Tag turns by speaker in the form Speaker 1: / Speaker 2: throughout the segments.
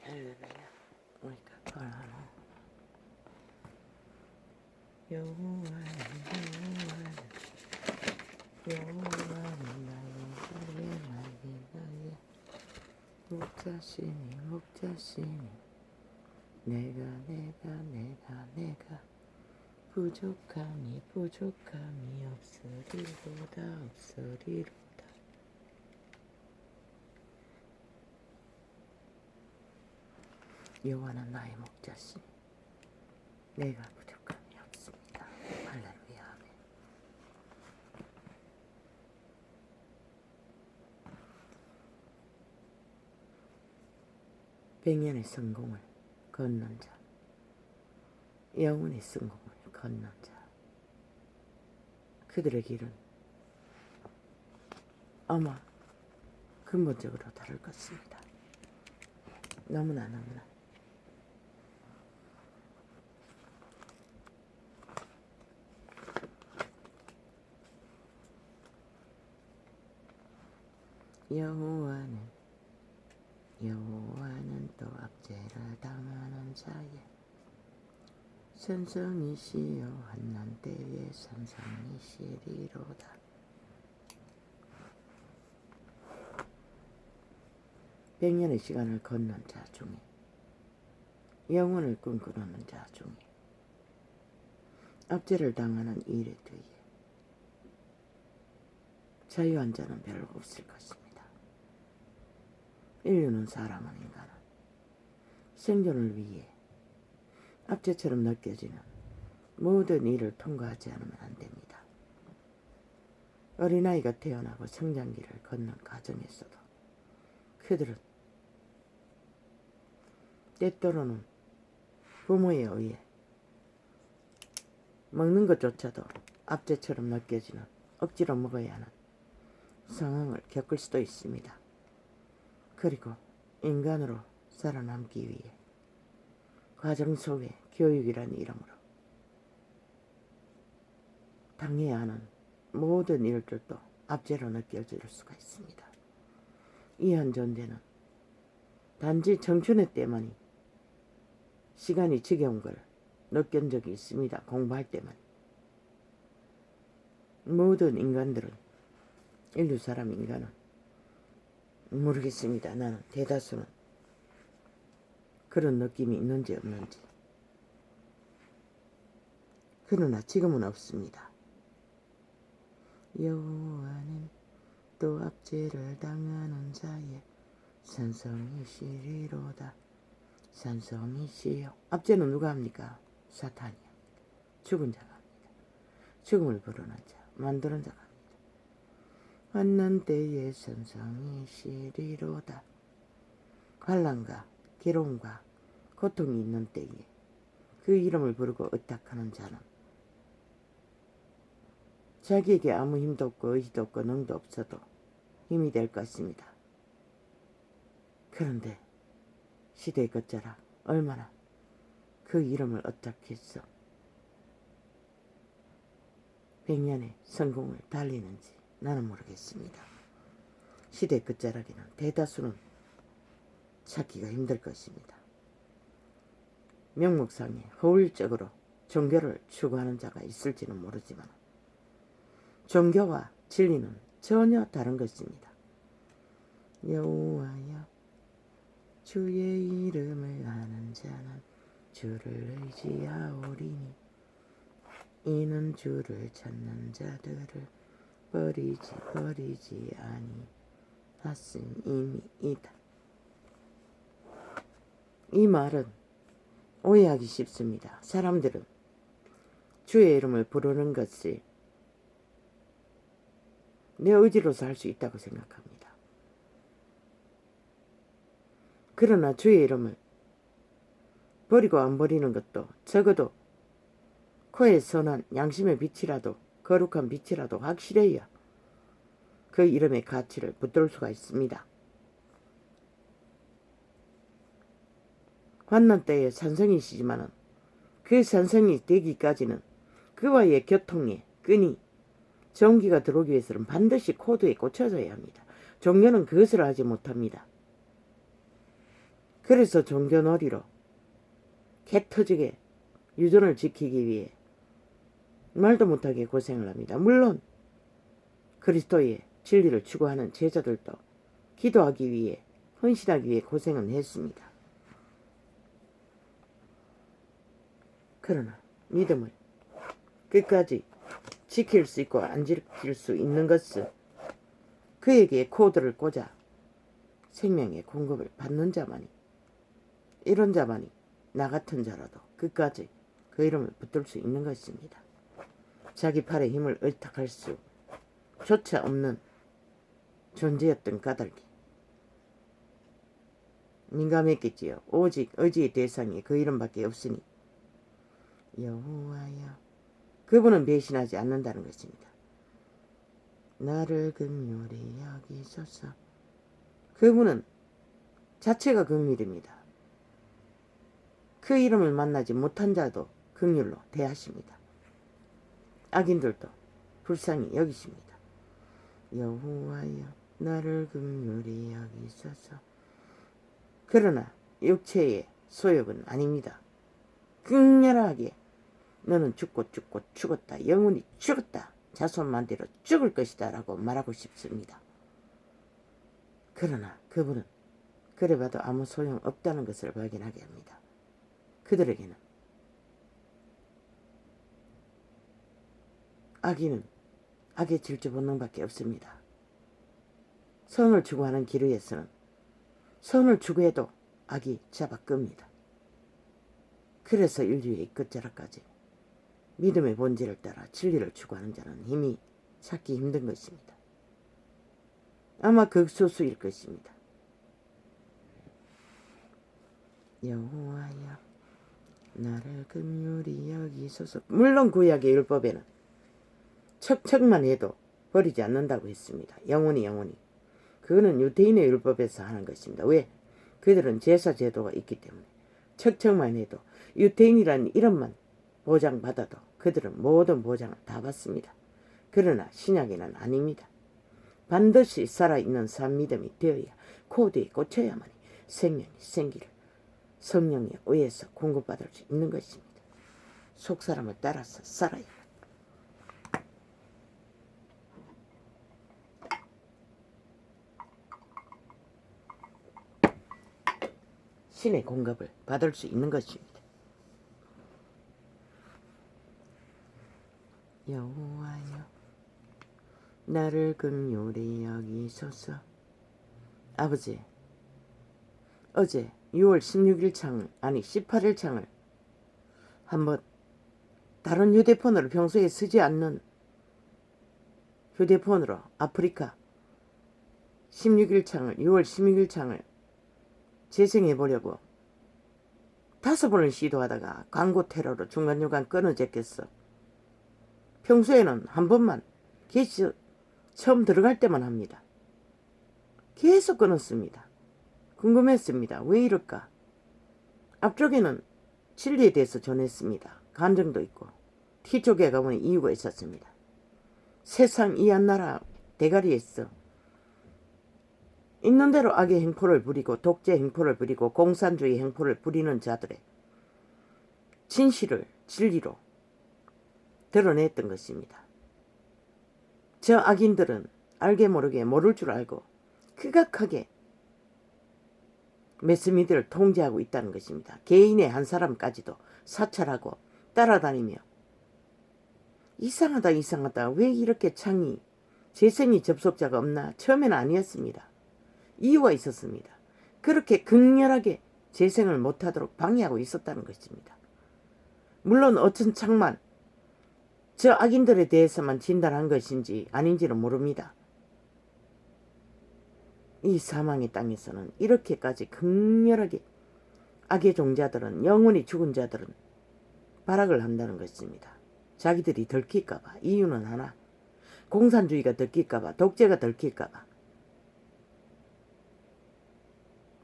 Speaker 1: 할렐루야. 우리가 걸어নো 여호와는 나의 목자시니 내가 부족함이 없으리로다. 여호와는 나의 목자시니 내가 부족함이 없습니다. 할렐루야. 아멘. 백년의 성공을 걷는 자, 영혼의 성공을 걷는 자, 그들의 길은 아마 근본적으로 다를 것입니다. 너무나 여호와는 또 압제를 당하는 자의 선성이시여 환난 때에 선성이시리로다. 백년의 시간을 걷는 자 중에, 영혼을 꿈꾸는 자 중에 압제를 당하는 일에 뒤에 자유한 자는 별로 없을 것입니다. 인류는 인간은 생존을 위해 압제처럼 느껴지는 모든 일을 통과하지 않으면 안 됩니다. 어린아이가 태어나고 성장기를 걷는 과정에서도 그들은 때때로는 부모에 의해 먹는 것조차도 압제처럼 느껴지는 억지로 먹어야 하는 상황을 겪을 수도 있습니다. 그리고 인간으로 살아남기 위해 과정 속의 교육이라는 이름으로 당해야 하는 모든 일들도 압제로 느껴질 수가 있습니다. 이한 존재는 단지 청춘의 때만이 시간이 지겨운 걸 느낀 적이 있습니다. 공부할 때만. 모든 인간들은, 인류 사람 인간은 모르겠습니다. 나는 대다수는 그런 느낌이 있는지 없는지. 그러나 지금은 없습니다. 여호와는 또 압제를 당하는 자의 산성이시리로다. 산성이시여. 압제는 누가 합니까? 사탄이요. 죽은 자가 합니다. 죽음을 부르는 자, 만드는 자가 합니다. 환난 때에 산성이시리로다. 환난과 괴로움과 고통이 있는 때에 그 이름을 부르고 의탁하는 자는 자기에게 아무 힘도 없고 의지도 없고 능도 없어도 힘이 될 것입니다. 그런데 시대의 끝자락 얼마나 그 이름을 의탁해서 백년의 성공을 달리는지 나는 모르겠습니다. 시대의 끝자락에는 대다수는 찾기가 힘들 것입니다. 명목상에 허울적으로 종교를 추구하는 자가 있을지는 모르지만 종교와 진리는 전혀 다른 것입니다. 여호와여, 주의 이름을 아는 자는 주를 의지하오리니 이는 주를 찾는 자들을 버리지 아니하심이니이다. 이 말은 오해하기 쉽습니다. 사람들은 주의 이름을 부르는 것이 내 의지로서 할 수 있다고 생각합니다. 그러나 주의 이름을 버리고 안 버리는 것도 적어도 코에 선한 양심의 빛이라도 거룩한 빛이라도 확실해야 그 이름의 가치를 붙들 수가 있습니다. 환난 때에 산성이시지만은 그 산성이 되기까지는 그와의 교통의 끈이 전기가 들어오기 위해서는 반드시 코드에 꽂혀져야 합니다. 종교는 그것을 하지 못합니다. 그래서 종교놀이로 개 터지게 유전을 지키기 위해 말도 못하게 고생을 합니다. 물론 그리스도의 진리를 추구하는 제자들도 기도하기 위해 헌신하기 위해 고생은 했습니다. 그러나 믿음을 끝까지 지킬 수 있고 안 지킬 수 있는 것은 그에게 코드를 꽂아 생명의 공급을 받는 자만이, 이런 자만이 나 같은 자라도 끝까지 그 이름을 붙들 수 있는 것입니다. 자기 팔에 힘을 의탁할 수조차 없는 존재였던 까닭이 민감했겠지요. 오직 의지의 대상이 그 이름밖에 없으니 여호와여, 그분은 배신하지 않는다는 것입니다. 나를 긍휼히 여기소서. 그분은 자체가 긍휼입니다. 그 이름을 만나지 못한 자도 긍휼로 대하십니다. 악인들도 불쌍히 여기십니다. 여호와여, 나를 긍휼히 여기소서. 그러나 육체의 소욕은 아닙니다. 극렬하게 너는 죽고 죽었다. 영원히 죽었다. 자손만대로 죽을 것이다 라고 말하고 싶습니다. 그러나 그분은 그래봐도 아무 소용없다는 것을 발견하게 합니다. 그들에게는 악인은 악의 질주 본능밖에 없습니다. 선을 추구하는 길 위에서는 선을 추구해도 악이 잡아끕니다. 그래서 인류의 끝자락까지 믿음의 본질을 따라 진리를 추구하는 자는 힘이 찾기 힘든 것입니다. 아마 극소수일 것입니다. 여호와여, 나를 긍휼히 여기소서. 물론 구약의 율법에는 척척만 해도 버리지 않는다고 했습니다. 영원히. 그거는 유대인의 율법에서 하는 것입니다. 왜? 그들은 제사 제도가 있기 때문에 척척만 해도 유대인이라는 이름만 보장받아도 그들은 모든 보장을 다 받습니다. 그러나 신약에는 아닙니다. 반드시 살아있는 산 믿음이 되어야 코드에 꽂혀야만이 생명이 생기를 성령에 의해서 공급받을 수 있는 것입니다. 속사람을 따라서 살아야. 신의 공급을 받을 수 있는 것입니다. 여호와여, 나를 긍휼히 여기소서. 아버지, 어제 6월 16일 창을, 아니 18일 창을 한번 다른 휴대폰으로, 평소에 쓰지 않는 휴대폰으로 아프리카 16일 창을, 6월 16일 창을 재생해 보려고 5번을 시도하다가 광고 테러로 중간중간 끊어졌겠어. 평소에는 한 번만 게시 처음 들어갈 때만 합니다. 계속 끊었습니다. 궁금했습니다. 왜 이럴까? 앞쪽에는 진리에 대해서 전했습니다. 감정도 있고 뒤쪽에 가보니 이유가 있었습니다. 세상 이 한 나라 대가리에서 있는 대로 악의 행포를 부리고 독재 행포를 부리고 공산주의 행포를 부리는 자들의 진실을 진리로 드러냈던 것입니다. 저 악인들은 알게 모르게 모를 줄 알고 극악하게 매스미디어를 통제하고 있다는 것입니다. 개인의 한 사람까지도 사찰하고 따라다니며 이상하다 왜 이렇게 창이 재생이 접속자가 없나? 처음에는 아니었습니다. 이유가 있었습니다. 그렇게 극렬하게 재생을 못하도록 방해하고 있었다는 것입니다. 물론 어떤 창만 저 악인들에 대해서만 진단한 것인지 아닌지는 모릅니다. 이 사망의 땅에서는 이렇게까지 극렬하게 악의 종자들은, 영원히 죽은 자들은 발악을 한다는 것입니다. 자기들이 들킬까봐. 이유는 하나, 공산주의가 들킬까봐, 독재가 들킬까봐.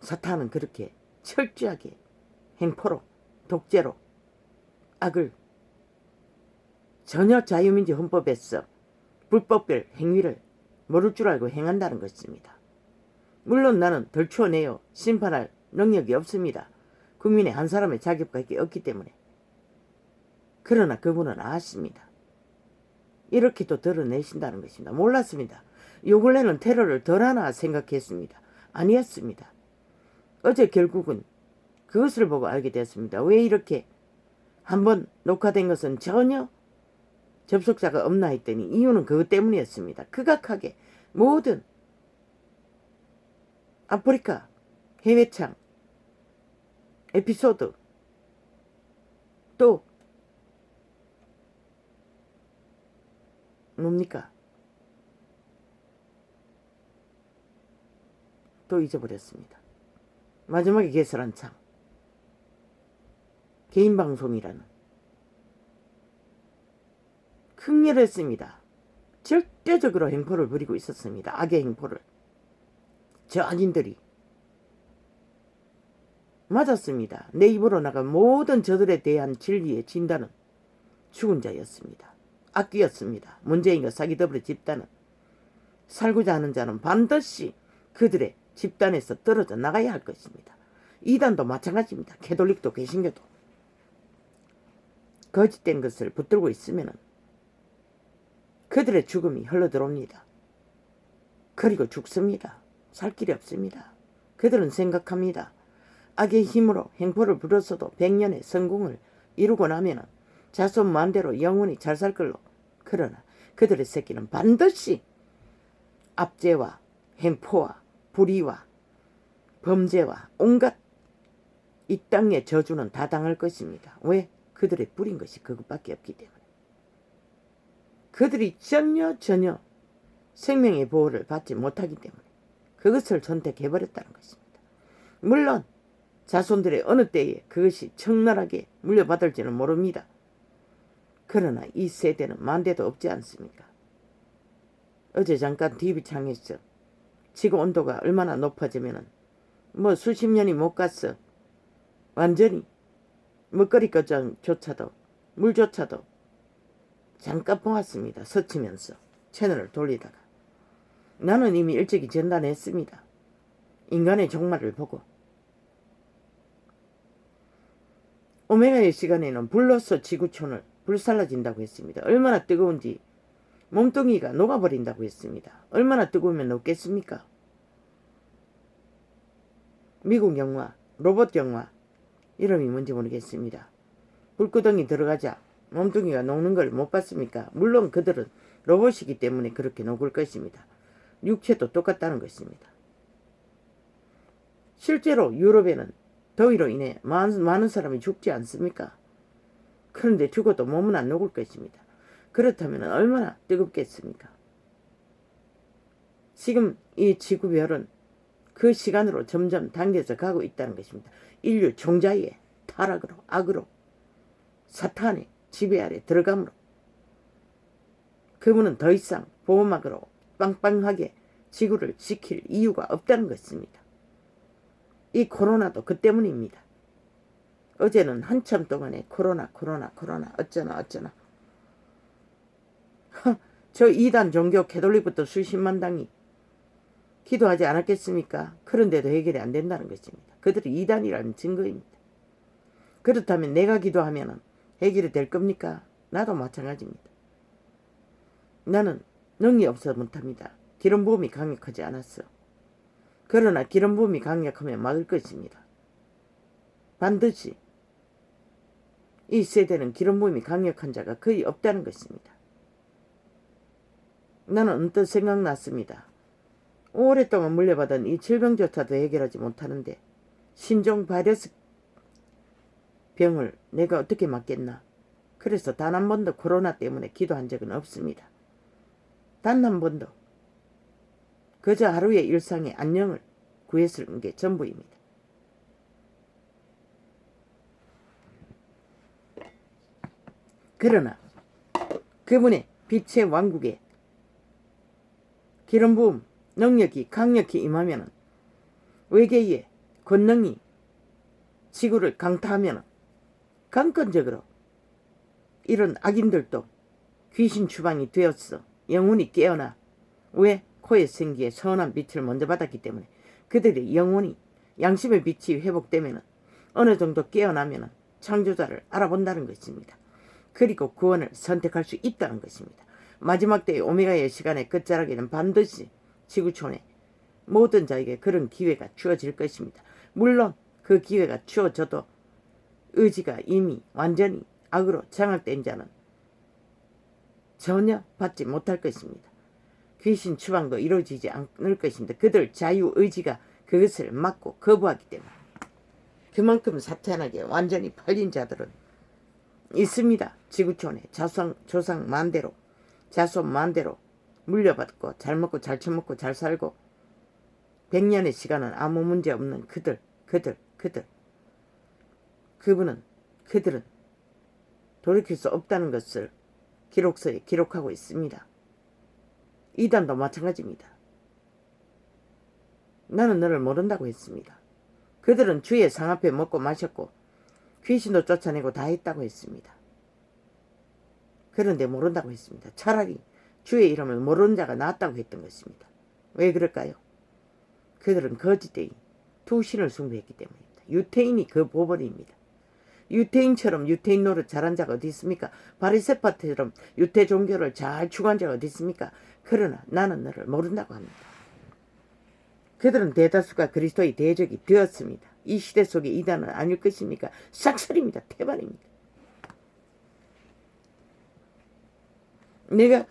Speaker 1: 사탄은 그렇게 철저하게 행포로, 독재로 악을 전혀 자유민주 헌법에서 불법별 행위를 모를 줄 알고 행한다는 것입니다. 물론 나는 덜 추워내요. 심판할 능력이 없습니다. 국민의 한 사람의 자격밖에 없기 때문에. 그러나 그분은 아십니다. 이렇게도 드러내신다는 것입니다. 몰랐습니다. 요 근래는 테러를 덜하나 생각했습니다. 아니었습니다. 어제 결국은 그것을 보고 알게 되었습니다. 왜 이렇게 한번 녹화된 것은 전혀 접속자가 없나 했더니 이유는 그것 때문이었습니다. 극악하게 모든 아프리카 해외창 에피소드 또 뭡니까? 또 잊어버렸습니다. 마지막에 개설한 창 개인방송이라는 극렬했습니다. 절대적으로 행포를 부리고 있었습니다. 악의 행포를. 저 악인들이 맞았습니다. 내 입으로 나간 모든 저들에 대한 진리의 진단은 죽은 자였습니다. 악귀였습니다. 문재인과 사기더블의 집단은 살고자 하는 자는 반드시 그들의 집단에서 떨어져 나가야 할 것입니다. 이단도 마찬가지입니다. 캐톨릭도 개신교도 거짓된 것을 붙들고 있으면 그들의 죽음이 흘러들어옵니다. 그리고 죽습니다. 살 길이 없습니다. 그들은 생각합니다. 악의 힘으로 행포를 부렸어도 100년의 성공을 이루고 나면 자손 만대로 영원히 잘 살 걸로. 그러나 그들의 새끼는 반드시 압제와 행포와 불의와 범죄와 온갖 이 땅의 저주는 다 당할 것입니다. 왜? 그들의 뿌린 것이 그것밖에 없기 때문에. 그들이 전혀 생명의 보호를 받지 못하기 때문에 그것을 선택해버렸다는 것입니다. 물론 자손들의 어느 때에 그것이 청나라하게 물려받을지는 모릅니다. 그러나 이 세대는 만대도 없지 않습니까? 어제 잠깐 TV창에서 지구 온도가 얼마나 높아지면은 뭐 수십 년이 못 갔어. 완전히 먹거리 것조차도 물조차도 잠깐 보았습니다. 스치면서 채널을 돌리다가. 나는 이미 일찍이 전단했습니다. 인간의 종말을 보고. 오메가의 시간에는 불로서 지구촌을 불살라진다고 했습니다. 얼마나 뜨거운지 몸뚱이가 녹아버린다고 했습니다. 얼마나 뜨거우면 녹겠습니까? 미국 영화, 로봇 영화 이름이 뭔지 모르겠습니다. 불구덩이 들어가자 몸뚱이가 녹는 걸 못 봤습니까? 물론 그들은 로봇이기 때문에 그렇게 녹을 것입니다. 육체도 똑같다는 것입니다. 실제로 유럽에는 더위로 인해 많은 사람이 죽지 않습니까? 그런데 죽어도 몸은 안 녹을 것입니다. 그렇다면 얼마나 뜨겁겠습니까? 지금 이 지구별은 그 시간으로 점점 당겨져 가고 있다는 것입니다. 인류 종자의 타락으로, 악으로, 사탄의 지배 아래 들어감으로 그분은 더 이상 보호막으로 빵빵하게 지구를 지킬 이유가 없다는 것입니다. 이 코로나도 그 때문입니다. 어제는 한참 동안에 코로나 어쩌나 저 이단 종교 캐톨릭부터 수십만 당이 기도하지 않았겠습니까? 그런데도 해결이 안 된다는 것입니다. 그들이 이단이라는 증거입니다. 그렇다면 내가 기도하면 해결이 될 겁니까? 나도 마찬가지입니다. 나는 능이 없어 못합니다. 기름 부음이 강력하지 않았어. 그러나 기름 부음이 강력하면 막을 것입니다. 반드시 이 세대는 기름 부음이 강력한 자가 거의 없다는 것입니다. 나는 언뜻 생각났습니다. 오랫동안 물려받은 이 질병조차도 해결하지 못하는데 신종 바이러스 병을 내가 어떻게 막겠나. 그래서 단 한 번도 코로나 때문에 기도한 적은 없습니다. 단 한 번도. 그저 하루의 일상의 안녕을 구했을 게 전부입니다. 그러나 그분의 빛의 왕국에 기름 부음 능력이 강력히 임하면 외계의 권능이 지구를 강타하면 강권적으로 이런 악인들도 귀신 추방이 되었어. 영혼이 깨어나. 왜? 코의 생기에 선한 빛을 먼저 받았기 때문에 그들의 영혼이 양심의 빛이 회복되면 어느 정도 깨어나면 창조자를 알아본다는 것입니다. 그리고 구원을 선택할 수 있다는 것입니다. 마지막 때의 오메가의 시간의 끝자락에는 반드시 지구촌의 모든 자에게 그런 기회가 주어질 것입니다. 물론 그 기회가 주어져도 의지가 이미 완전히 악으로 장악된 자는 전혀 받지 못할 것입니다. 귀신 추방도 이루어지지 않을 것입니다. 그들 자유의지가 그것을 막고 거부하기 때문에. 그만큼 사탄에게 완전히 팔린 자들은 있습니다. 지구촌에 조상 만대로 자손 만대로 물려받고 잘 먹고 잘 처먹고 잘 살고 100년의 시간은 아무 문제 없는 그들은 돌이킬 수 없다는 것을 기록서에 기록하고 있습니다. 이단도 마찬가지입니다. 나는 너를 모른다고 했습니다. 그들은 주의 상 앞에 먹고 마셨고 귀신도 쫓아내고 다 했다고 했습니다. 그런데 모른다고 했습니다. 차라리 주의 이름을 모르는 자가 낫다고 했던 것입니다. 왜 그럴까요? 그들은 거짓되이 두 신을 숭배했기 때문입니다. 유태인이 그 보벌입니다. 유태인처럼 유태인 노릇 잘한 자가 어디 있습니까? 바리새파처럼 유태 종교를 잘 추구한 자가 어디 있습니까? 그러나 나는 너를 모른다고 합니다. 그들은 대다수가 그리스도의 대적이 되었습니다. 이 시대 속에 이단은 아닐 것입니까? 싹쓸입니다. 태반입니다. 내가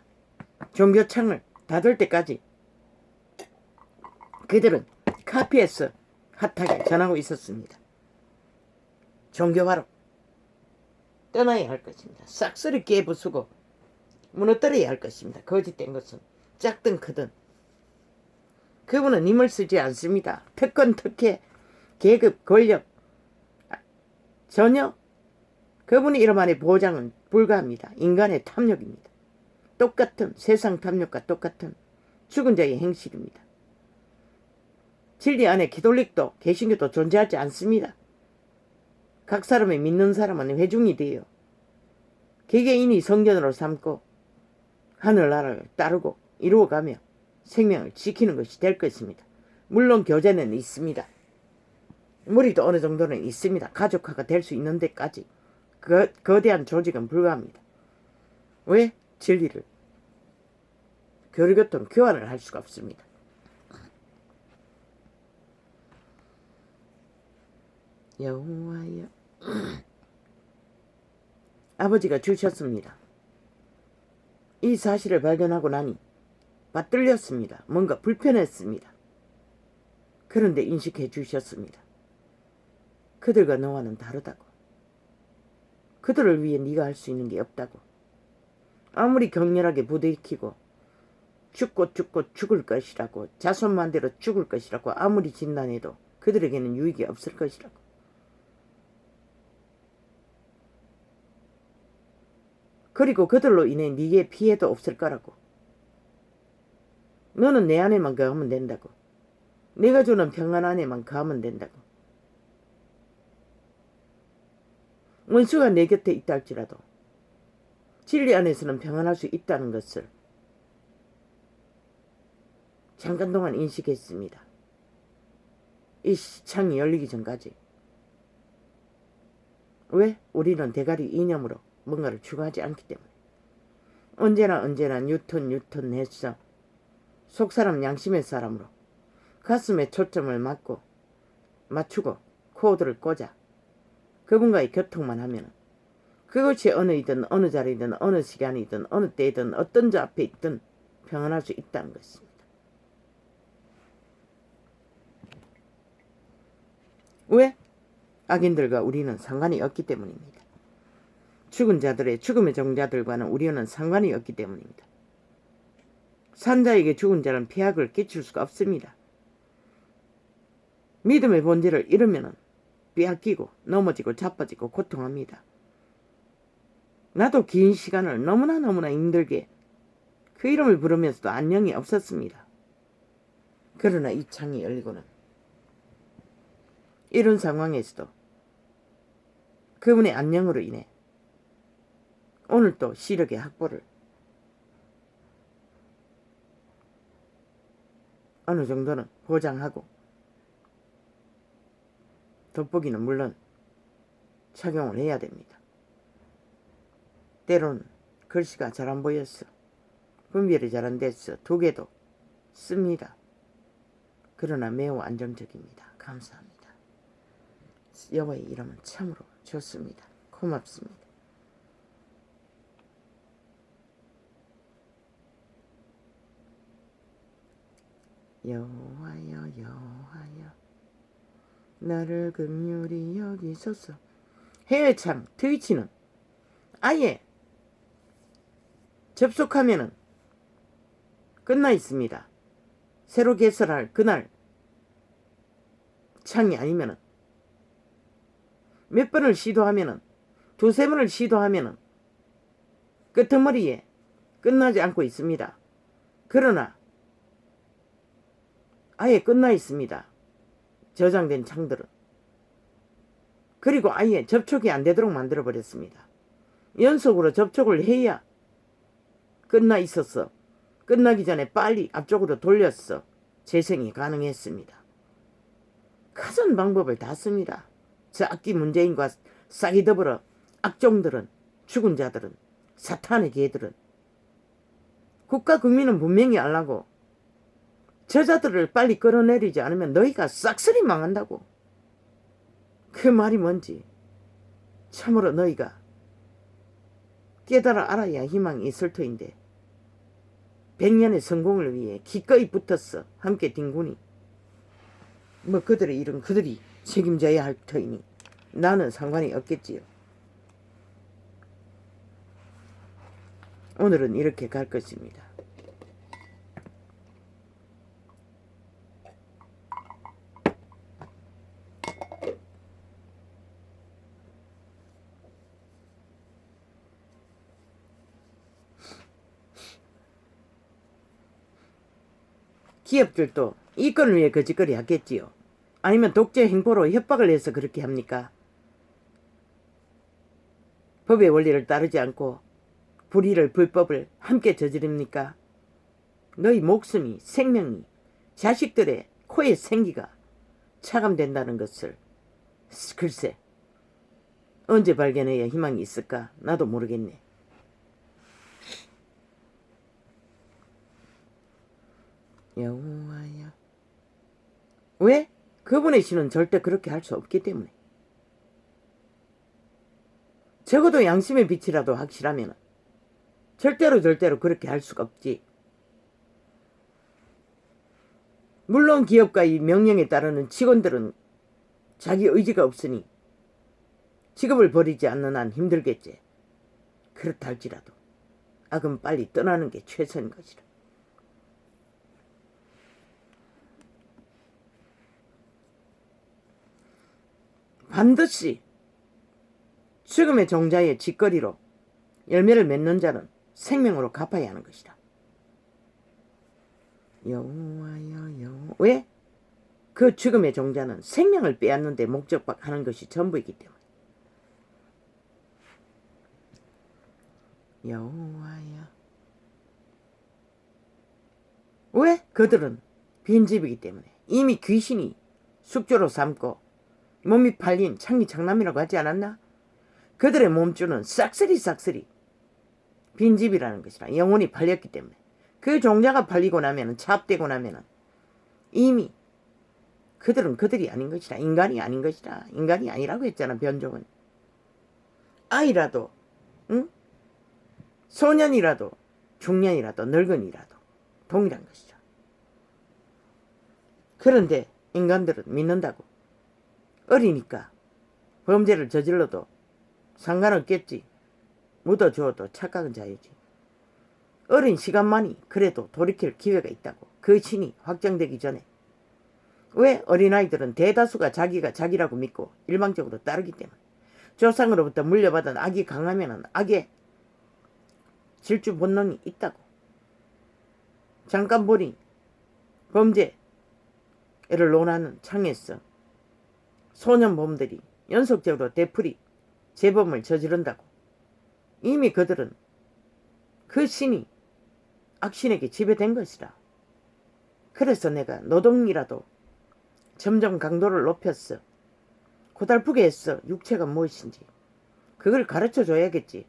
Speaker 1: 종교창을 닫을 때까지 그들은 카피해서 핫하게 전하고 있었습니다. 종교화로 떠나야 할 것입니다. 싹쓸이 깨부수고 무너뜨려야 할 것입니다. 거짓된 것은 작든 크든 그분은 힘을 쓰지 않습니다. 특권, 특혜, 계급, 권력 전혀 그분의 이름 안에 보장은 불가합니다. 인간의 탐욕입니다. 똑같은 세상 탐욕과 똑같은 죽은 자의 행실입니다. 진리 안에 기독릭도 개신교도 존재하지 않습니다. 각 사람의 믿는 사람은 회중이 되어 개개인이 성전으로 삼고 하늘나라를 따르고 이루어가며 생명을 지키는 것이 될 것입니다. 물론 교제는 있습니다. 무리도 어느 정도는 있습니다. 가족화가 될 수 있는 데까지 거대한 조직은 불가합니다. 왜? 진리를 교류교통 교환을 할 수가 없습니다. 여호와여 아버지가 주셨습니다. 이 사실을 발견하고 나니 맞들렸습니다. 뭔가 불편했습니다. 그런데 인식해 주셨습니다. 그들과 너와는 다르다고. 그들을 위해 네가 할 수 있는 게 없다고. 아무리 격렬하게 부대끼고 죽고 죽을 것이라고 자손만대로 죽을 것이라고 아무리 진단해도 그들에게는 유익이 없을 것이라고. 그리고 그들로 인해 네게 피해도 없을 거라고. 너는 내 안에만 거하면 된다고. 내가 주는 평안 안에만 거하면 된다고. 원수가 내 곁에 있다 할지라도 진리 안에서는 평안할 수 있다는 것을 잠깐 동안 인식했습니다. 이 창이 열리기 전까지. 왜? 우리는 대가리 이념으로 뭔가를 추구하지 않기 때문에. 언제나 뉴턴 했어. 속사람 양심의 사람으로 가슴에 초점을 맞추고 코드를 꽂아 그분과의 교통만 하면 그것이 어느이든 어느 자리든 어느 시간이든 어느 때이든 어떤 자 앞에 있든 평안할 수 있다는 것입니다. 왜? 악인들과 우리는 상관이 없기 때문입니다. 죽은 자들의 죽음의 종자들과는 우리는 상관이 없기 때문입니다. 산자에게 죽은 자는 폐악을 끼칠 수가 없습니다. 믿음의 본질을 잃으면 빼앗기고 넘어지고 자빠지고 고통합니다. 나도 긴 시간을 너무나 힘들게 그 이름을 부르면서도 안녕이 없었습니다. 그러나 이 창이 열리고는 이런 상황에서도 그분의 안녕으로 인해 오늘 또 시력의 확보를 어느 정도는 보장하고 돋보기는 물론 착용을 해야 됩니다. 때로는 글씨가 잘 안 보였어. 분별이 잘 안 됐어. 두 개도 씁니다. 그러나 매우 안정적입니다. 감사합니다. 여보의 이름은 참으로 좋습니다. 고맙습니다. 여호와여 여호와여 나를 긍휼히 여기소서. 해외창 트위치는 아예 접속하면은 끝나 있습니다. 새로 개설할 그날 창이 아니면은 몇 번을 시도하면은 두세 번을 시도하면은 끄트머리에 끝나지 않고 있습니다. 그러나 아예 끝나 있습니다. 저장된 창들은. 그리고 아예 접촉이 안 되도록 만들어 버렸습니다. 연속으로 접촉을 해야 끝나 있었어. 끝나기 전에 빨리 앞쪽으로 돌렸어. 재생이 가능했습니다. 가전 방법을 다 씁니다. 저 악기 문재인과 싹이 더불어 악종들은, 죽은 자들은, 사탄의 개들은 국가 국민은 분명히 알라고 저자들을 빨리 끌어내리지 않으면 너희가 싹쓸이 망한다고. 그 말이 뭔지 참으로 너희가 깨달아 알아야 희망이 있을 터인데 100년의 성공을 위해 기꺼이 붙었어. 함께 뒹구니 뭐 그들의 일은 그들이 책임져야 할 터이니 나는 상관이 없겠지요. 오늘은 이렇게 갈 것입니다. 기업들도 이권을 위해 거짓거리 하겠지요. 아니면 독재 행포로 협박을 해서 그렇게 합니까? 법의 원리를 따르지 않고 불의를 불법을 함께 저지릅니까? 너희 목숨이 생명이 자식들의 코에 생기가 차감된다는 것을 글쎄 언제 발견해야 희망이 있을까? 나도 모르겠네. 여호와여 왜? 그분의 신은 절대 그렇게 할 수 없기 때문에. 적어도 양심의 빛이라도 확실하면 절대로 그렇게 할 수가 없지. 물론 기업가의 명령에 따르는 직원들은 자기 의지가 없으니 직업을 버리지 않는 한 힘들겠지. 그렇다 할지라도 악은 빨리 떠나는 게 최선인 것이라. 반드시 죽음의 종자의 짓거리로 열매를 맺는 자는 생명으로 갚아야 하는 것이다. 여호와여 여호와 왜? 그 죽음의 종자는 생명을 빼앗는 데 목적하는 것이 전부이기 때문에. 여호와여 왜? 그들은 빈집이기 때문에 이미 귀신이 숙주로 삼고 몸이 팔린 창기 장남이라고 하지 않았나? 그들의 몸주는 싹쓸이 빈집이라는 것이라. 영혼이 팔렸기 때문에. 그 종자가 팔리고 나면은 차압되고 나면은 이미 그들은 그들이 아닌 것이라. 인간이 아닌 것이라. 인간이 아니라고 했잖아. 변종은. 아이라도 응? 소년이라도 중년이라도 늙은이라도 동일한 것이라. 그런데 인간들은 믿는다고. 어리니까 범죄를 저질러도 상관없겠지. 묻어주어도 착각은 자유지. 어린 시간만이 그래도 돌이킬 기회가 있다고. 그 신이 확정되기 전에. 왜? 어린아이들은 대다수가 자기가 자기라고 믿고 일방적으로 따르기 때문에. 조상으로부터 물려받은 악이 강하면 악의 질주 본능이 있다고. 잠깐 보니 범죄를 논하는 창에서 소년범들이 연속적으로 되풀이 재범을 저지른다고. 이미 그들은 그 신이 악신에게 지배된 것이라. 그래서 내가 노동이라도 점점 강도를 높였어. 고달프게 했어. 육체가 무엇인지. 그걸 가르쳐 줘야겠지.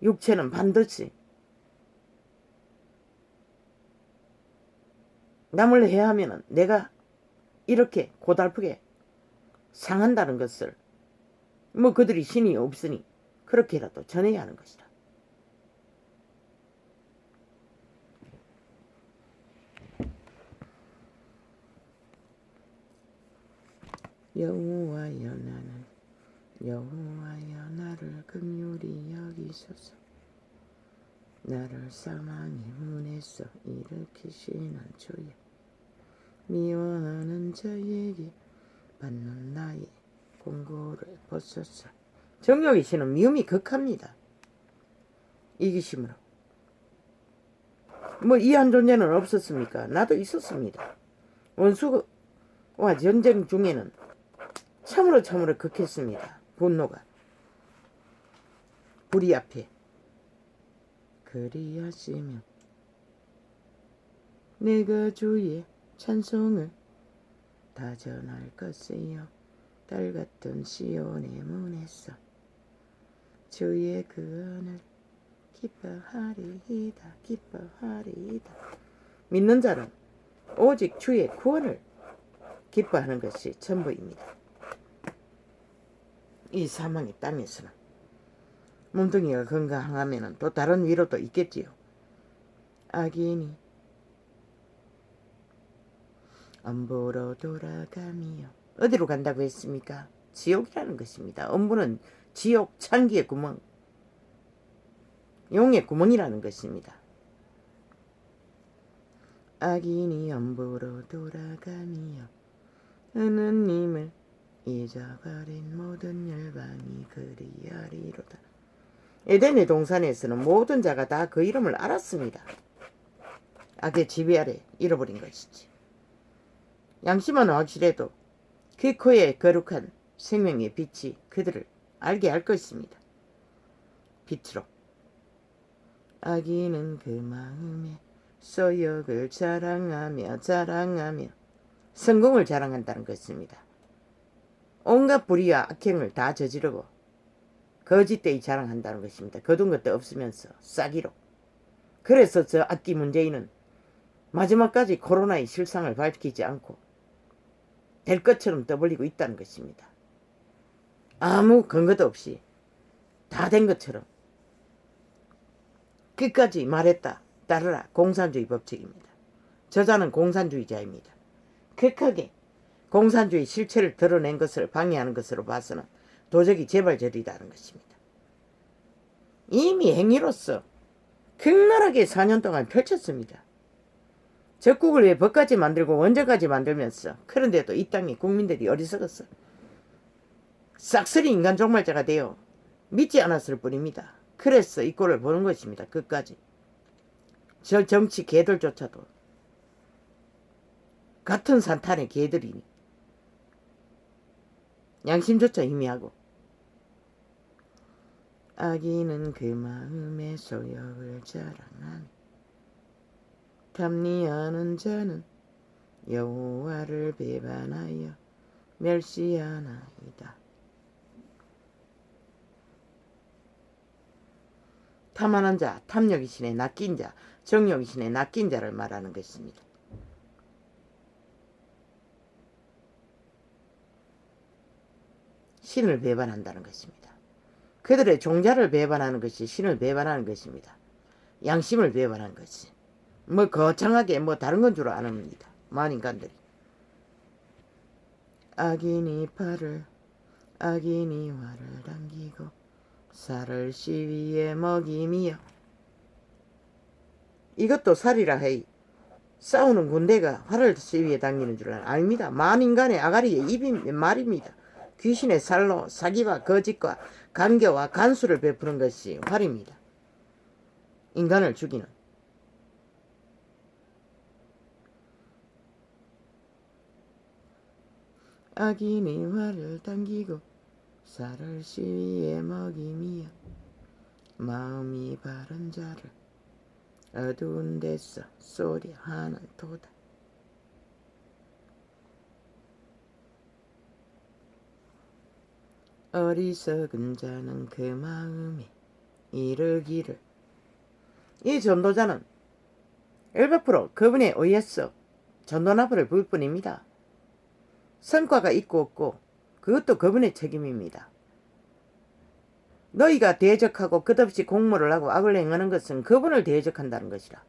Speaker 1: 육체는 반드시 남을 해하면은 내가 이렇게 고달프게 상한다는 것을 뭐 그들이 신이 없으니 그렇게라도 전해야 하는 것이다. 여호와여 나는 여호와여 나를 긍휼히 여기소서. 나를 사망의 문에서 일으키시는 주여. 미워하는 자에게 받는 나의 공고를 벗소서. 정욕이시는 미움이 극합니다. 이기심으로. 뭐 이한 존재는 없었습니까? 나도 있었습니다. 원수와 전쟁 중에는 참으로 극했습니다. 분노가. 불의 앞에. 그리하시면 내가 주의 찬송을 다 전할 것이요. 달같은 시온의 문에서 주의 그 언을 기뻐하리이다. 기뻐하리이다. 믿는 자는 오직 주의 구원을 기뻐하는 것이 전부입니다. 이 사망의 땅에서는 몸뚱이가 건강하면 또 다른 위로도 있겠지요. 악인이 엄보로 돌아가며 어디로 간다고 했습니까? 지옥이라는 것입니다. 엄보는 지옥 창기의 구멍, 용의 구멍이라는 것입니다. 악인이 엄보로 돌아가며 하느님을 잊어버린 모든 열방이 그리하리로다. 에덴의 동산에서는 모든 자가 다 그 이름을 알았습니다. 악의 지배 아래 잃어버린 것이지. 양심은 확실해도 그 코에 거룩한 생명의 빛이 그들을 알게 할 것입니다. 빛으로. 악인은 그 마음에 소욕을 자랑하며 성공을 자랑한다는 것입니다. 온갖 불의와 악행을 다 저지르고 거짓되이 자랑한다는 것입니다. 거둔 것도 없으면서 싸기로. 그래서 저 악기 문재인은 마지막까지 코로나의 실상을 밝히지 않고 될 것처럼 떠벌리고 있다는 것입니다. 아무 근거도 없이 다 된 것처럼 끝까지 말했다 따르라. 공산주의 법칙입니다. 저자는 공산주의자입니다. 극하게 공산주의 실체를 드러낸 것을 방해하는 것으로 봐서는 도적이 재발절이라는 것입니다. 이미 행위로서 극렬하게 4년 동안 펼쳤습니다. 적국을 왜 법까지 만들고 원정까지 만들면서 그런데도 이 땅의 국민들이 어리석었어. 싹쓸이 인간 종말자가 되어 믿지 않았을 뿐입니다. 그래서 이 꼴을 보는 것입니다. 끝까지. 저 정치 개들조차도 같은 산탄의 개들이니 양심조차 희미하고 악인은 그 마음에 소욕을 자랑하니 탐리하는 자는 여호와를 배반하여 멸시하나이다. 탐하는 자, 탐욕이신의 낚인 자, 정욕이신의 낚인 자를 말하는 것입니다. 신을 배반한다는 것입니다. 그들의 종자를 배반하는 것이 신을 배반하는 것입니다. 양심을 배반한 것이. 뭐 거창하게 뭐 다른 건 줄 아닙니다. 만인간들이. 악인이 활을 당기고 살을 시위에 먹이며. 이것도 살이라 해. 싸우는 군대가 활을 시위에 당기는 줄 아닙니다. 만인간의 아가리의 입이 말입니다. 귀신의 살로 사기와 거짓과 간교와 간수를 베푸는 것이 활입니다. 인간을 죽이는. 악인이 활을 당기고 살을 시위에 먹이며 마음이 바른 자를 어두운 데서 쏘려하는 도다. 어리석은 자는 그 마음에 이르기를. 이 전도자는 100% 그분에 의해서 전도나팔을 불 뿐입니다. 성과가 있고 없고 그것도 그분의 책임입니다. 너희가 대적하고 끝없이 공모를 하고 악을 행하는 것은 그분을 대적한다는 것이라.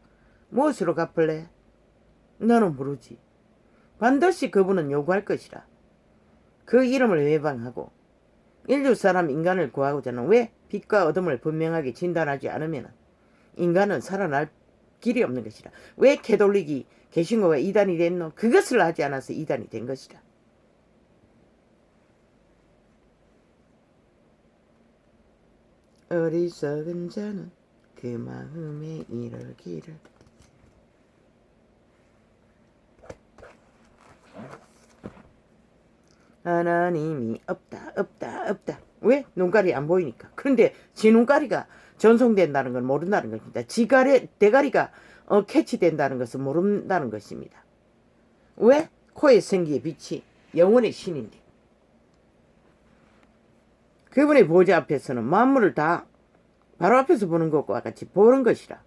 Speaker 1: 무엇으로 갚을래? 너는 모르지. 반드시 그분은 요구할 것이라. 그 이름을 외방하고 인류 사람 인간을 구하고자는 왜 빛과 어둠을 분명하게 진단하지 않으면 인간은 살아날 길이 없는 것이라. 왜 캐톨릭이 개신교가 이단이 됐노? 그것을 하지 않아서 이단이 된 것이라. 어리석은 자는 그 마음에 이르기를. 하나님이 없다. 왜? 눈깔이 안 보이니까. 그런데 지 눈깔이가 전송된다는 건 모른다는 것입니다. 대가리가 캐치된다는 것은 모른다는 것입니다. 왜? 코에 생기의 빛이 영원의 신인데. 그분의 보좌 앞에서는 만물을 다 바로 앞에서 보는 것과 같이 보는 것이라.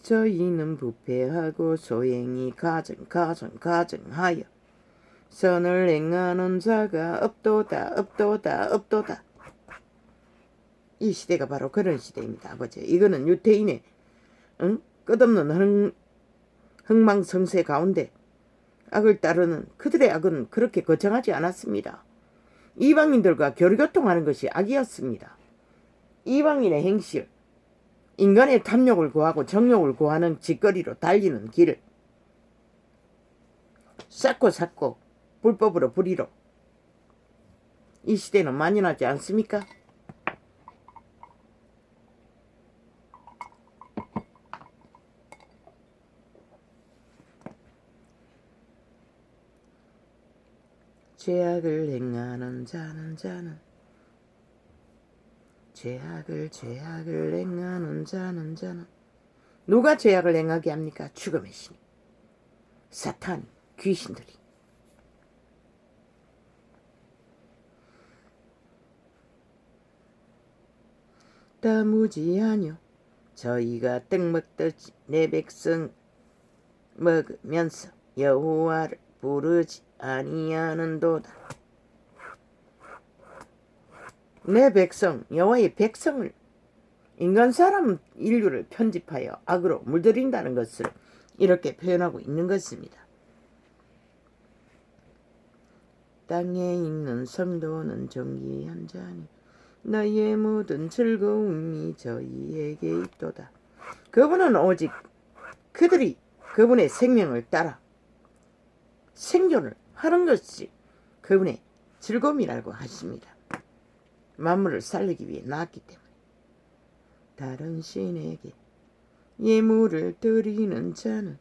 Speaker 1: 저희는 부패하고 소행이 가증하여 선을 행하는 자가 없도다. 이 시대가 바로 그런 시대입니다. 아버지. 이거는 유태인의 끝없는 흥망성쇠 가운데 악을 따르는 그들의 악은 그렇게 거창하지 않았습니다. 이방인들과 교류교통하는 것이 악이었습니다. 이방인의 행실, 인간의 탐욕을 구하고 정욕을 구하는 짓거리로 달리는 길을 쌓고 불법으로 불의로 이 시대는 만연하지 않습니까? 죄악을 행하는 자는 죄악을 행하는 자는 누가 죄악을 행하게 합니까? 죽음의 신이, 사탄, 귀신들이. 다 무지하뇨. 저희가 떡 먹듯이 내 백성 먹으면서 여호와를 부르지 아니하는도다. 내 백성, 여호와의 백성을, 인간 사람 인류를 편집하여 악으로 물들인다는 것을 이렇게 표현하고 있는 것입니다. 땅에 있는 성도는 존귀한 자니 너희의 모든 즐거움이 저희에게 있도다. 그분은 오직 그들이 그분의 생명을 따라 생존을 하는 것이 그분의 즐거움이라고 하십니다. 만물을 살리기 위해 나왔기 때문에. 다른 신에게 예물을 드리는 자는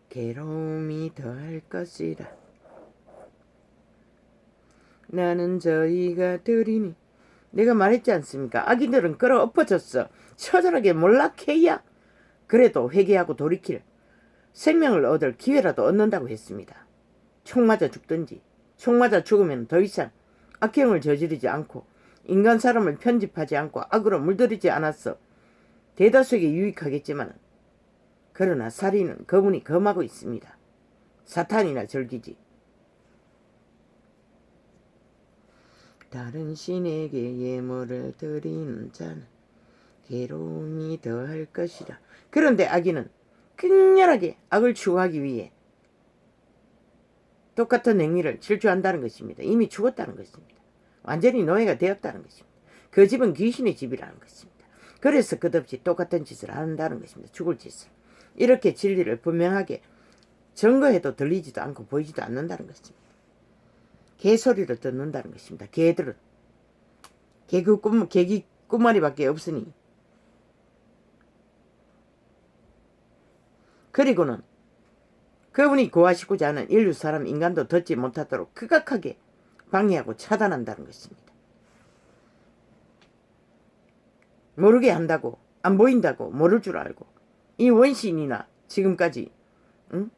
Speaker 1: 괴로움이 더할 것이라. 나는 저희가 드리니, 내가 말했지 않습니까? 악인들은 끌어엎어졌어. 처절하게 몰락해야 그래도 회개하고 돌이킬 생명을 얻을 기회라도 얻는다고 했습니다. 총 맞아 죽든지, 총 맞아 죽으면 더 이상 악행을 저지르지 않고 인간 사람을 편집하지 않고 악으로 물들이지 않았어 대다수에게 유익하겠지만, 그러나 살인은 그분이 금하고 있습니다. 사탄이나 즐기지. 다른 신에게 예물을 드리는 자는 괴로움이 더할 것이라. 그런데 악인은 극렬하게 악을 추구하기 위해 똑같은 행위를 질주한다는 것입니다. 이미 죽었다는 것입니다. 완전히 노예가 되었다는 것입니다. 그 집은 귀신의 집이라는 것입니다. 그래서 끝없이 똑같은 짓을 한다는 것입니다. 죽을 짓을. 이렇게 진리를 분명하게 증거해도 들리지도 않고 보이지도 않는다는 것입니다. 개소리를 듣는다는 것입니다. 개들은 개기 꾸마리밖에 없으니. 그리고는 그분이 구하시고자 하는 인류 사람 인간도 듣지 못하도록 극악하게 방해하고 차단한다는 것입니다. 모르게 한다고 안 보인다고 모를 줄 알고 이 원신이나 지금까지 응?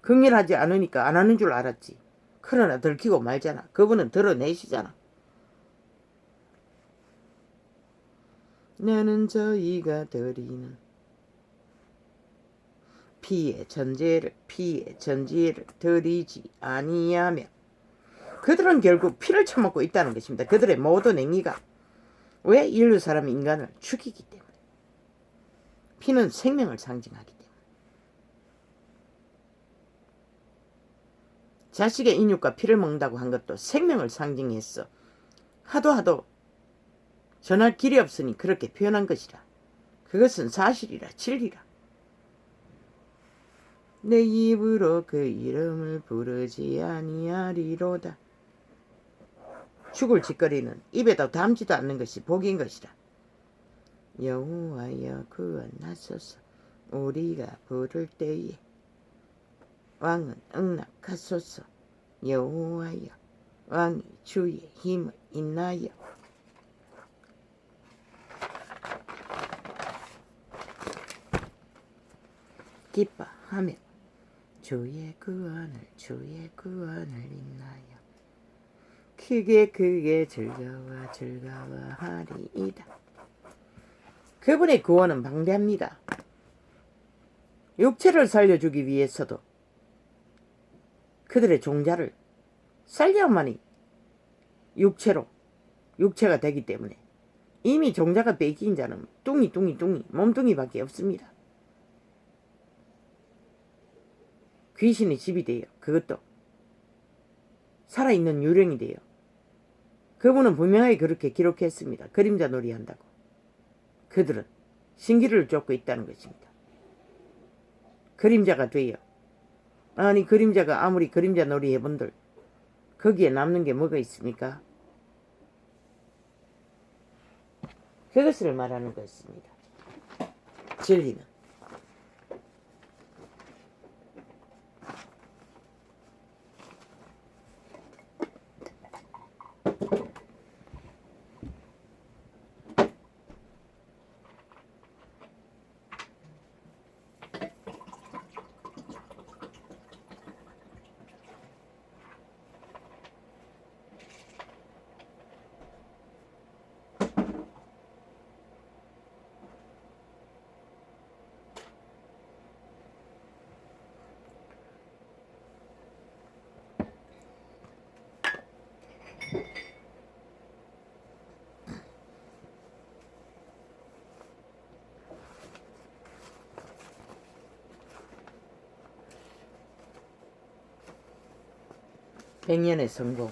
Speaker 1: 극렬하지 않으니까 안 하는 줄 알았지. 그러나 들키고 말잖아. 그분은 드러내시잖아. 나는 저희가 드리는 피의 전제를 드리지 아니하며 그들은 결국 피를 처먹고 있다는 것입니다. 그들의 모든 행위가 왜 인류 사람 인간을 죽이기 때문에. 피는 생명을 상징하기 때문에. 자식의 인육과 피를 먹는다고 한 것도 생명을 상징했어. 하도 전할 길이 없으니 그렇게 표현한 것이라. 그것은 사실이라 진리라. 내 입으로 그 이름을 부르지 아니하리로다. 죽을 짓거리는 입에도 담지도 않는 것이 복인 것이라. 여호와여 구원하소서. 우리가 부를 때에 왕은 응답하소서. 여호와여 왕이 주의 힘을 인하여 기뻐하며 주의 구원을 인하여 크게 즐거워하리이다. 그분의 구원은 방대합니다. 육체를 살려주기 위해서도 그들의 종자를 살려야만이 육체가 되기 때문에 이미 종자가 뺏긴 자는 뚱이 몸뚱이밖에 없습니다. 귀신이 집이 돼요. 그것도 살아있는 유령이 돼요. 그분은 분명하게 그렇게 기록했습니다. 그림자 놀이 한다고. 그들은 신기를 쫓고 있다는 것입니다. 그림자가 돼요. 아니 그림자가 아무리 그림자 놀이 해본들 거기에 남는 게 뭐가 있습니까? 그것을 말하는 것입니다. 진리는. 백년의 성공.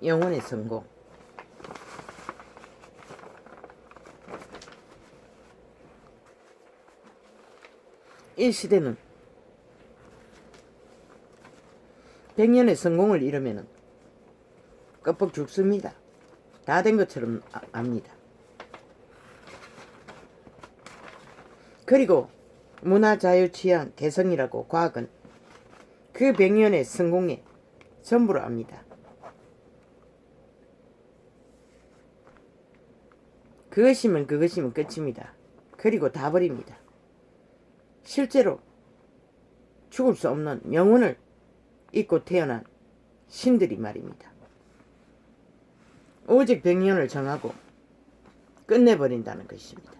Speaker 1: 영혼의 성공. 이 시대는 백년의 성공을 이루면 껍벅 죽습니다. 다 된 것처럼 압니다. 그리고 문화 자유 취향 개성이라고 과학은 그 백년의 성공에 전부를 압니다. 그것이면 끝입니다. 그리고 다 버립니다. 실제로 죽을 수 없는 영혼을 잊고 태어난 신들이 말입니다. 오직 백년을 정하고 끝내버린다는 것입니다.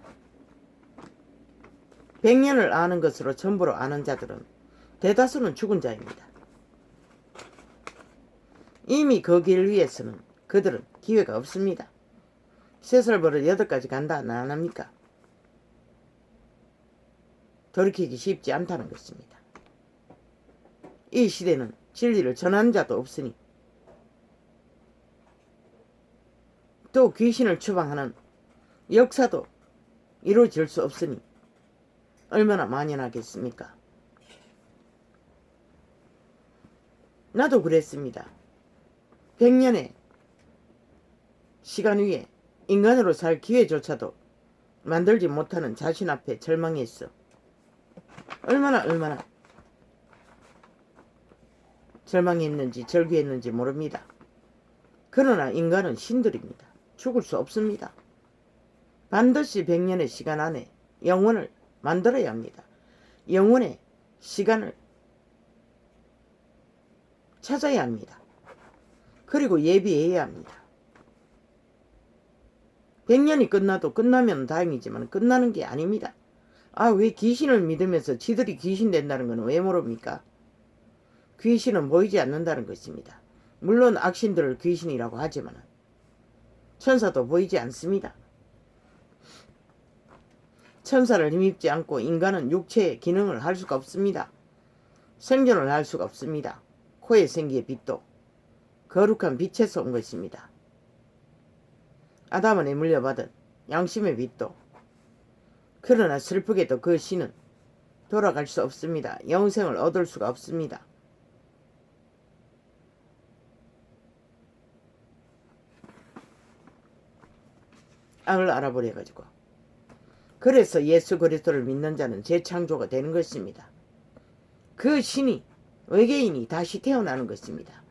Speaker 1: 백년을 아는 것으로 전부로 아는 자들은 대다수는 죽은 자입니다. 이미 그 길 위에서는 그들은 기회가 없습니다. 쇠설버를 8가지 간다 안 합니까? 돌이키기 쉽지 않다는 것입니다. 이 시대는 진리를 전하는 자도 없으니 또 귀신을 추방하는 역사도 이루어질 수 없으니 얼마나 만연하겠습니까? 나도 그랬습니다. 100년의 시간 위에 인간으로 살 기회조차도 만들지 못하는 자신 앞에 절망했어. 얼마나 절망했는지 절규했는지 모릅니다. 그러나 인간은 신들입니다. 죽을 수 없습니다. 반드시 100년의 시간 안에 영혼을 만들어야 합니다. 영혼의 시간을 찾아야 합니다. 그리고 예비해야 합니다. 100년이 끝나도 끝나면 다행이지만 끝나는 게 아닙니다. 왜 귀신을 믿으면서 지들이 귀신 된다는 건 왜 모릅니까? 귀신은 보이지 않는다는 것입니다. 물론 악신들을 귀신이라고 하지만 천사도 보이지 않습니다. 천사를 힘입지 않고 인간은 육체의 기능을 할 수가 없습니다. 생존을 할 수가 없습니다. 코에 생기의 빛도 거룩한 빛에서 온 것입니다. 아담은 물려받은 양심의 빛도, 그러나 슬프게도 그 신은 돌아갈 수 없습니다. 영생을 얻을 수가 없습니다. 악을 알아버려가지고. 그래서 예수 그리스도를 믿는 자는 재창조가 되는 것입니다. 그 신이, 외계인이 다시 태어나는 것입니다.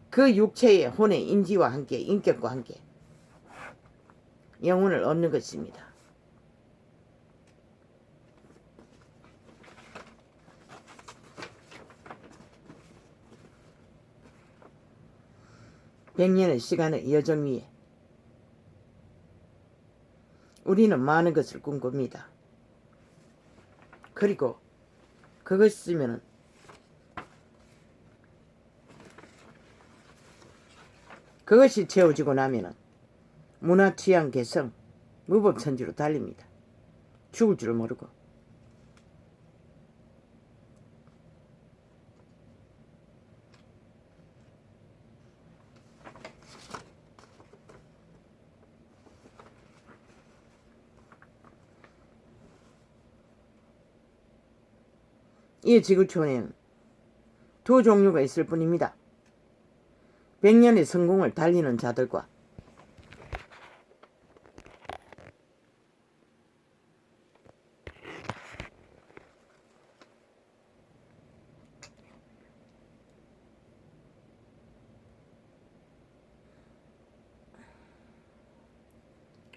Speaker 1: 그 육체의 혼의 인지와 함께, 인격과 함께 영혼을 얻는 것입니다. 백년의 시간의 여정 위에 우리는 많은 것을 꿈꿉니다. 그리고 그것 쓰면은 그것이 채워지고 나면은 문화, 취향, 개성, 무법천지로 달립니다. 죽을 줄 모르고. 이 지구촌에는 두 종류가 있을 뿐입니다. 100년의 성공을 달리는 자들과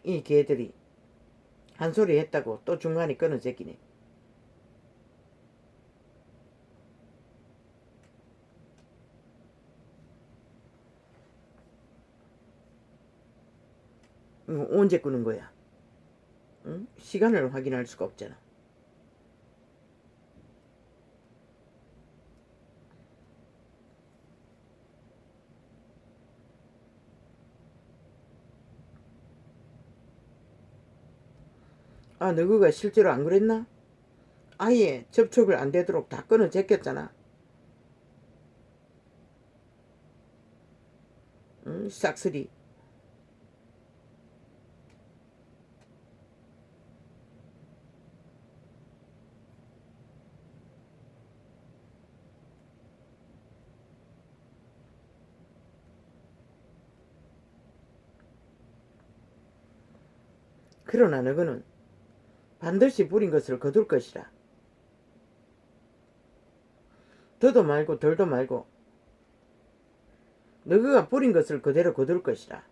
Speaker 1: 이 개들이 한 소리 했다고 또 중간에 끊어제끼네. 언제 끄는 거야? 응? 시간을 확인할 수가 없잖아. 너그가 실제로 안 그랬나? 아예 접촉을 안 되도록 다 끊어 제꼈잖아. 싹쓸이. 그러나 너그는 반드시 부린 것을 거둘 것이라. 더도 말고 덜도 말고 너가 부린 것을 그대로 거둘 것이라.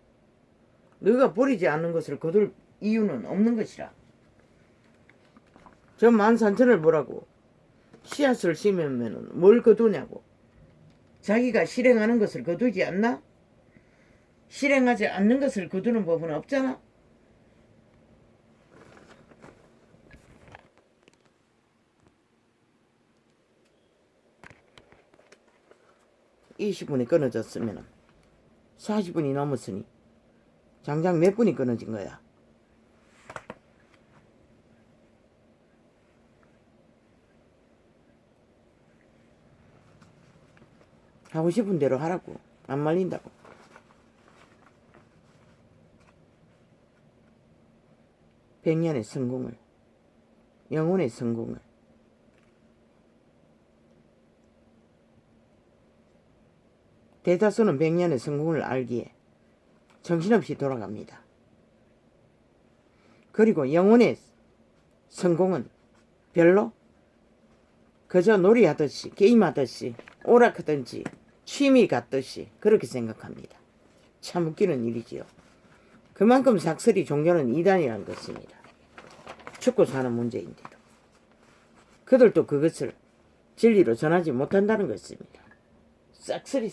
Speaker 1: 너가 버리지 않는 것을 거둘 이유는 없는 것이라. 저 13,000을 보라고 씨앗을 심으면 뭘 거두냐고. 자기가 실행하는 것을 거두지 않나? 실행하지 않는 것을 거두는 법은 없잖아. 20분이 끊어졌으면 40분이 넘었으니 장장 몇 분이 끊어진 거야. 하고 싶은 대로 하라고. 안 말린다고. 백년의 성공을, 영혼의 성공을 대다수는 100년의 성공을 알기에 정신없이 돌아갑니다. 그리고 영혼의 성공은 별로 그저 놀이하듯이 게임하듯이 오락하든지 취미 같듯이 그렇게 생각합니다. 참 웃기는 일이지요. 그만큼 삭슬이 종교는 이단이라는 것입니다. 죽고 사는 문제인데도 그들도 그것을 진리로 전하지 못한다는 것입니다. 싹쓸이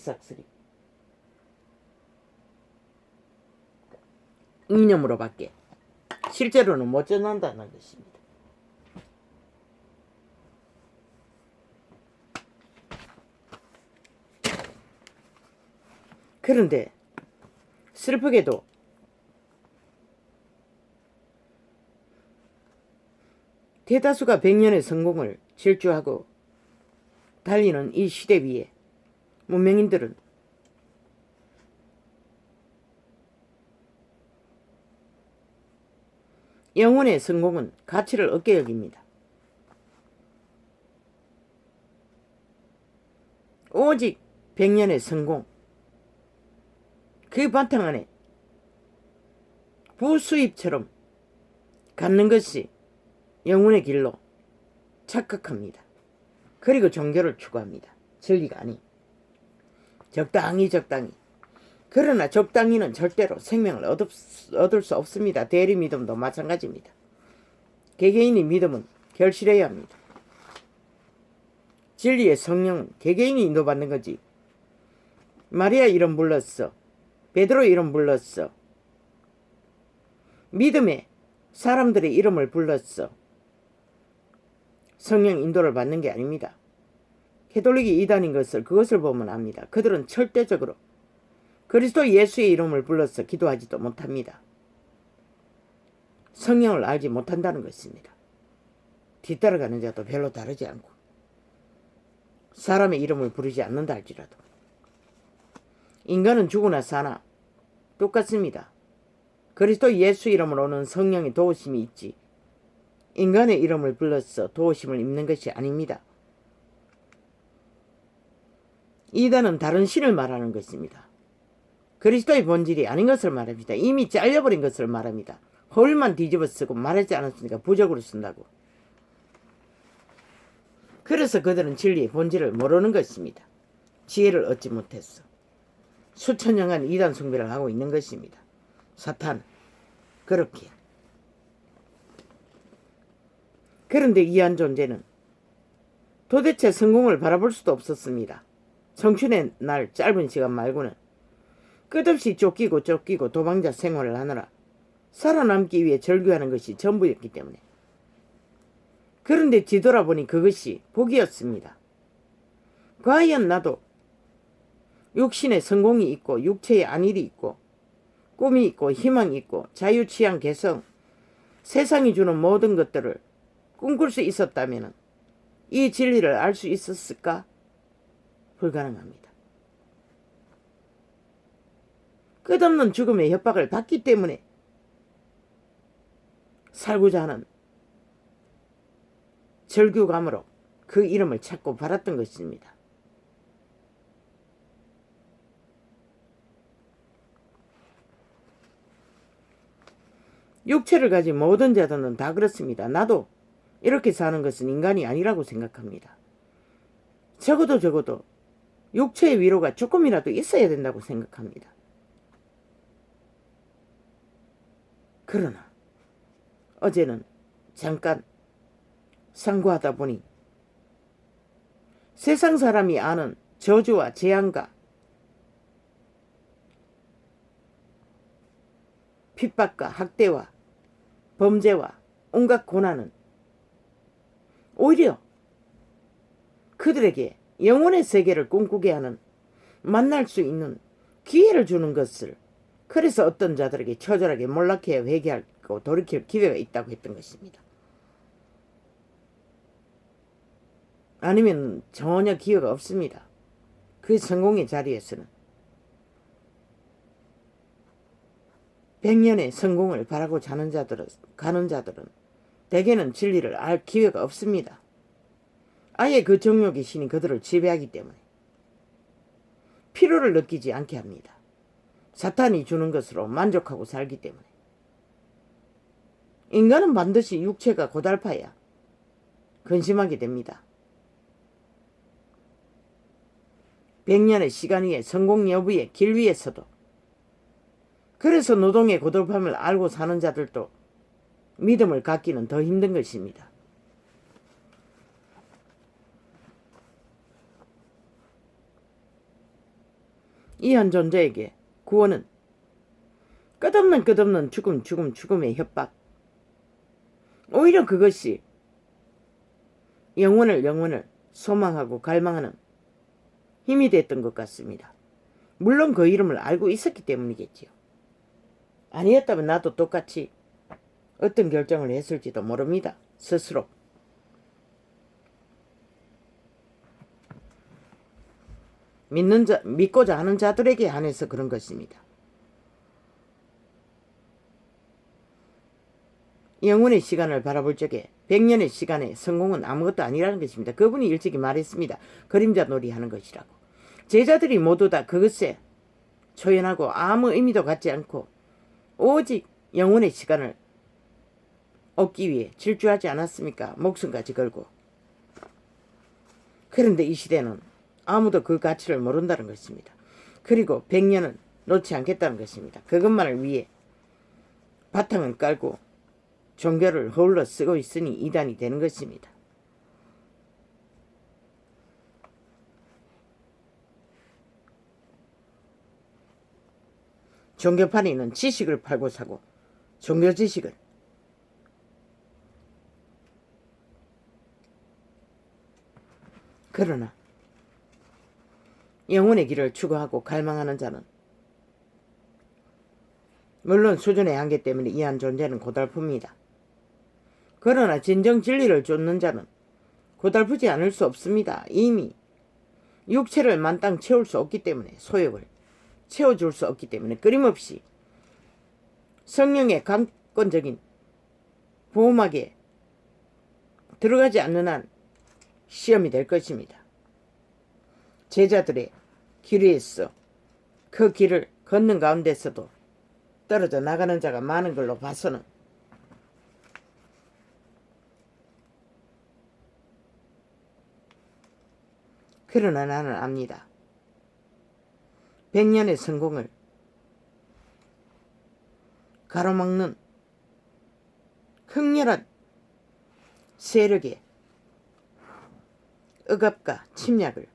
Speaker 1: 이념으로밖에 실제로는 못 전한다는 것입니다. 그런데 슬프게도 대다수가 100년의 성공을 질주하고 달리는 이 시대 위에 문명인들은 영혼의 성공은 가치를 없게 여깁니다. 오직 100년의 성공, 그 바탕 안에 부수입처럼 갖는 것이 영혼의 길로 착각합니다. 그리고 종교를 추구합니다. 진리가 아니. 적당히. 그러나 적당히는 절대로 생명을 얻을 수 없습니다. 대리 믿음도 마찬가지입니다. 개개인의 믿음은 결실해야 합니다. 진리의 성령은 개개인이 인도받는 거지. 마리아 이름 불렀어. 베드로 이름 불렀어. 믿음에 사람들의 이름을 불렀어. 성령 인도를 받는 게 아닙니다. 캐톨릭이 이단인 것을 그것을 보면 압니다. 그들은 절대적으로 그리스도 예수의 이름을 불러서 기도하지도 못합니다. 성령을 알지 못한다는 것입니다. 뒤따라가는 자도 별로 다르지 않고 사람의 이름을 부르지 않는다 할지라도 인간은 죽으나 사나 똑같습니다. 그리스도 예수 이름으로는 성령의 도우심이 있지 인간의 이름을 불러서 도우심을 입는 것이 아닙니다. 이단은 다른 신을 말하는 것입니다. 그리스도의 본질이 아닌 것을 말합니다. 이미 잘려버린 것을 말합니다. 헐만 뒤집어 쓰고 말하지 않았으니까 부적으로 쓴다고. 그래서 그들은 진리의 본질을 모르는 것입니다. 지혜를 얻지 못했어. 수천 년간 이단 숭배를 하고 있는 것입니다. 사탄 그렇게. 그런데 이한 존재는 도대체 성공을 바라볼 수도 없었습니다. 청춘의 날 짧은 시간 말고는 끝없이 쫓기고 도망자 생활을 하느라 살아남기 위해 절규하는 것이 전부였기 때문에. 그런데 뒤돌아보니 그것이 복이었습니다. 과연 나도 육신의 성공이 있고 육체의 안일이 있고 꿈이 있고 희망이 있고 자유취향 개성 세상이 주는 모든 것들을 꿈꿀 수 있었다면 이 진리를 알 수 있었을까? 불가능합니다. 끝없는 죽음의 협박을 받기 때문에 살고자 하는 절규감으로 그 이름을 찾고 바랐던 것입니다. 육체를 가진 모든 자들은 다 그렇습니다. 나도 이렇게 사는 것은 인간이 아니라고 생각합니다. 적어도 육체의 위로가 조금이라도 있어야 된다고 생각합니다. 그러나 어제는 잠깐 상고하다 보니 세상 사람이 아는 저주와 재앙과 핍박과 학대와 범죄와 온갖 고난은 오히려 그들에게 영혼의 세계를 꿈꾸게 하는 만날 수 있는 기회를 주는 것을, 그래서 어떤 자들에게 처절하게 몰락해야 회개하고 돌이킬 기회가 있다고 했던 것입니다. 아니면 전혀 기회가 없습니다. 그 성공의 자리에서는 100년의 성공을 바라고 가는 자들은 대개는 진리를 알 기회가 없습니다. 아예 그 정욕의 신이 그들을 지배하기 때문에 필요를 느끼지 않게 합니다. 사탄이 주는 것으로 만족하고 살기 때문에. 인간은 반드시 육체가 고달파야 근심하게 됩니다. 100년의 시간 위에 성공 여부의 길 위에서도, 그래서 노동의 고달픔을 알고 사는 자들도 믿음을 갖기는 더 힘든 것입니다. 이한 존재에게 구원은 끝없는 죽음의 협박, 오히려 그것이 영혼을 소망하고 갈망하는 힘이 됐던 것 같습니다. 물론 그 이름을 알고 있었기 때문이겠지요. 아니었다면 나도 똑같이 어떤 결정을 했을지도 모릅니다. 스스로. 믿고자 하는 자들에게 한해서 그런 것입니다. 영혼의 시간을 바라볼 적에 100년의 시간의 성공은 아무것도 아니라는 것입니다. 그분이 일찍이 말했습니다. 그림자 놀이 하는 것이라고. 제자들이 모두 다 그것에 초연하고 아무 의미도 갖지 않고 오직 영혼의 시간을 얻기 위해 질주하지 않았습니까? 목숨까지 걸고. 그런데 이 시대는 아무도 그 가치를 모른다는 것입니다. 그리고 100년은 놓지 않겠다는 것입니다. 그것만을 위해 바탕을 깔고 종교를 홀로 쓰고 있으니 이단이 되는 것입니다. 종교판이는 지식을 팔고 사고, 종교 지식을. 그러나 영혼의 길을 추구하고 갈망하는 자는 물론 수준의 한계 때문에 이한 존재는 고달픕니다. 그러나 진정 진리를 쫓는 자는 고달프지 않을 수 없습니다. 이미 육체를 만땅 채울 수 없기 때문에, 소욕을 채워줄 수 없기 때문에 끊임없이 성령의 강권적인 보호막에 들어가지 않는 한 시험이 될 것입니다. 제자들의 길 위에서 그 길을 걷는 가운데서도 떨어져 나가는 자가 많은 걸로 봐서는 그러나 나는 압니다. 100년의 성공을 가로막는 흑렬한 세력의 억압과 침략을,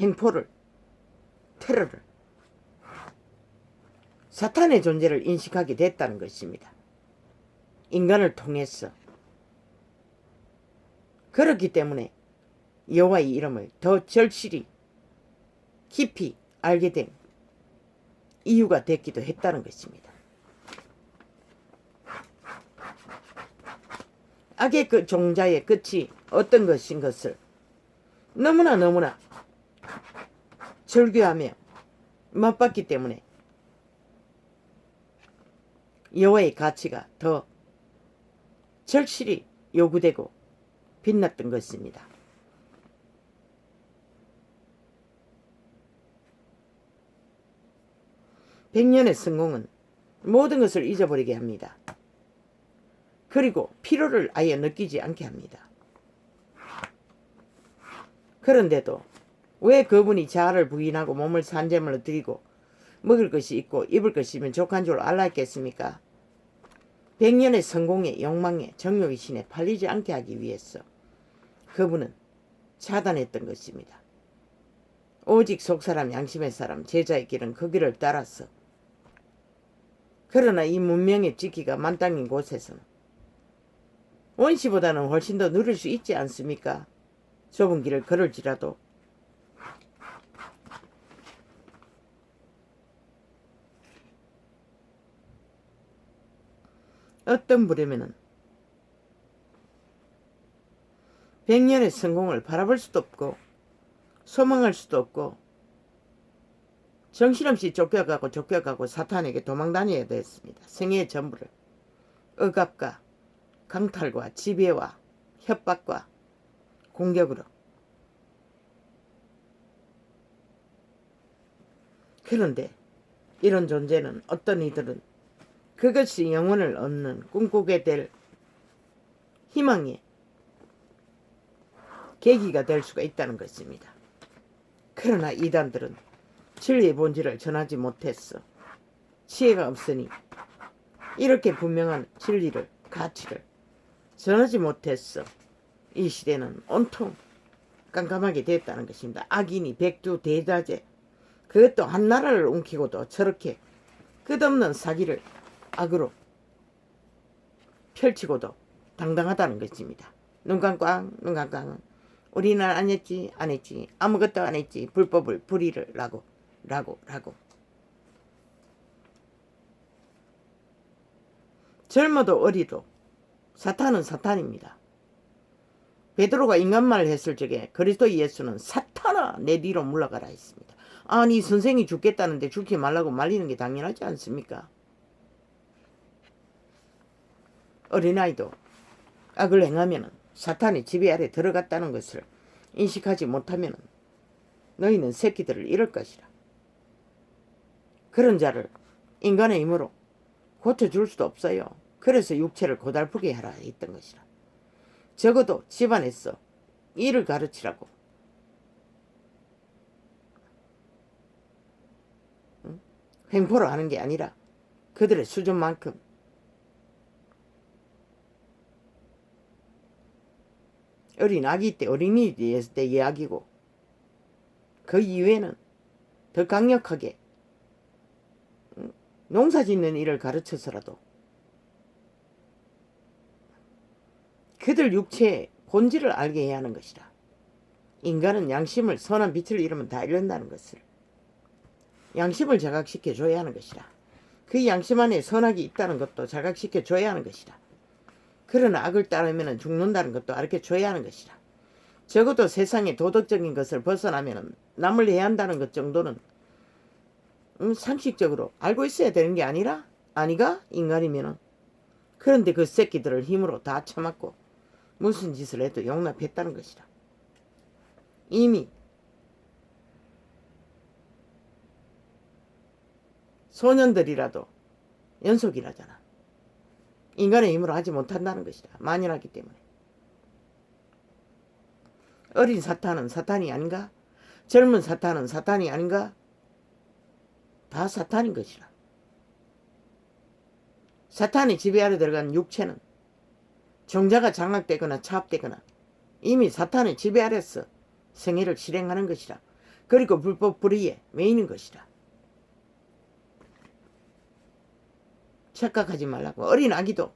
Speaker 1: 횡포를, 테러를, 사탄의 존재를 인식하게 됐다는 것입니다. 인간을 통해서. 그렇기 때문에 여호와의 이름을 더 절실히 깊이 알게 된 이유가 됐기도 했다는 것입니다. 악의 그 종자의 끝이 어떤 것인 것을 너무나 절규하며 맛봤기 때문에 여호와의 가치가 더 절실히 요구되고 빛났던 것입니다. 백년의 성공은 모든 것을 잊어버리게 합니다. 그리고 피로를 아예 느끼지 않게 합니다. 그런데도 왜 그분이 자아를 부인하고 몸을 산재물로 드리고 먹을 것이 있고 입을 것이면 족한 줄 알라 했겠습니까? 100년의 성공의 욕망에 정욕의 신에 팔리지 않게 하기 위해서 그분은 차단했던 것입니다. 오직 속사람 양심의 사람 제자의 길은 그 길을 따라서. 그러나 이 문명의 지키가 만땅인 곳에서는 원시보다는 훨씬 더 누릴 수 있지 않습니까? 좁은 길을 걸을지라도. 어떤 부류면은 100년의 성공을 바라볼 수도 없고 소망할 수도 없고 정신없이 쫓겨가고 사탄에게 도망다녀야 됐습니다. 생애의 전부를 억압과 강탈과 지배와 협박과 공격으로. 그런데 이런 존재는 어떤 이들은 그것이 영혼을 얻는 꿈꾸게 될 희망의 계기가 될 수가 있다는 것입니다. 그러나 이단들은 진리의 본질을 전하지 못했어. 지혜가 없으니 이렇게 분명한 진리를, 가치를 전하지 못했어. 이 시대는 온통 깜깜하게 됐다는 것입니다. 악인이 백두대자재, 그것도 한 나라를 움키고도 저렇게 끝없는 사기를 악으로 펼치고도 당당하다는 것입니다. 눈 깜꽝 눈 깜꽝, 우리는 안 했지 안 했지, 아무것도 안 했지, 불법을 불의를 라고. 젊어도 어리도 사탄은 사탄입니다. 베드로가 인간말을 했을 적에 그리스도 예수는 사탄아 내 뒤로 물러가라 했습니다. 아니 선생이 죽겠다는데 죽지 말라고 말리는 게 당연하지 않습니까? 어린아이도 악을 행하면 사탄의 지배 아래 들어갔다는 것을 인식하지 못하면 너희는 새끼들을 잃을 것이라. 그런 자를 인간의 힘으로 고쳐줄 수도 없어요. 그래서 육체를 고달프게 하라 했던 것이라. 적어도 집안에서 일을 가르치라고. 횡포를 하는 게 아니라 그들의 수준만큼 어린 아기 때, 어린이 때 이야기고, 그 이외에는 더 강력하게 농사 짓는 일을 가르쳐서라도 그들 육체의 본질을 알게 해야 하는 것이다. 인간은 양심을, 선한 빛을 잃으면 다 잃는다는 것을, 양심을 자각시켜 줘야 하는 것이다. 그 양심 안에 선악이 있다는 것도 자각시켜 줘야 하는 것이다. 그러나 악을 따르면 죽는다는 것도 가르쳐 줘야 하는 것이다. 적어도 세상의 도덕적인 것을 벗어나면 남을 해한다는 것 정도는 상식적으로 알고 있어야 되는 게 아니가 인간이면은. 그런데 그 새끼들을 힘으로 다 쳐맞고 무슨 짓을 해도 용납했다는 것이다. 이미 소년들이라도 연속이라잖아. 인간의 힘으로 하지 못한다는 것이다. 만연하기 때문에. 어린 사탄은 사탄이 아닌가? 젊은 사탄은 사탄이 아닌가? 다 사탄인 것이라. 사탄이 지배 아래 들어간 육체는 정자가 장악되거나 차압되거나 이미 사탄의 지배 아래서 생애를 실행하는 것이라. 그리고 불법 불의에 매이는 것이라. 착각하지 말라고. 어린 아기도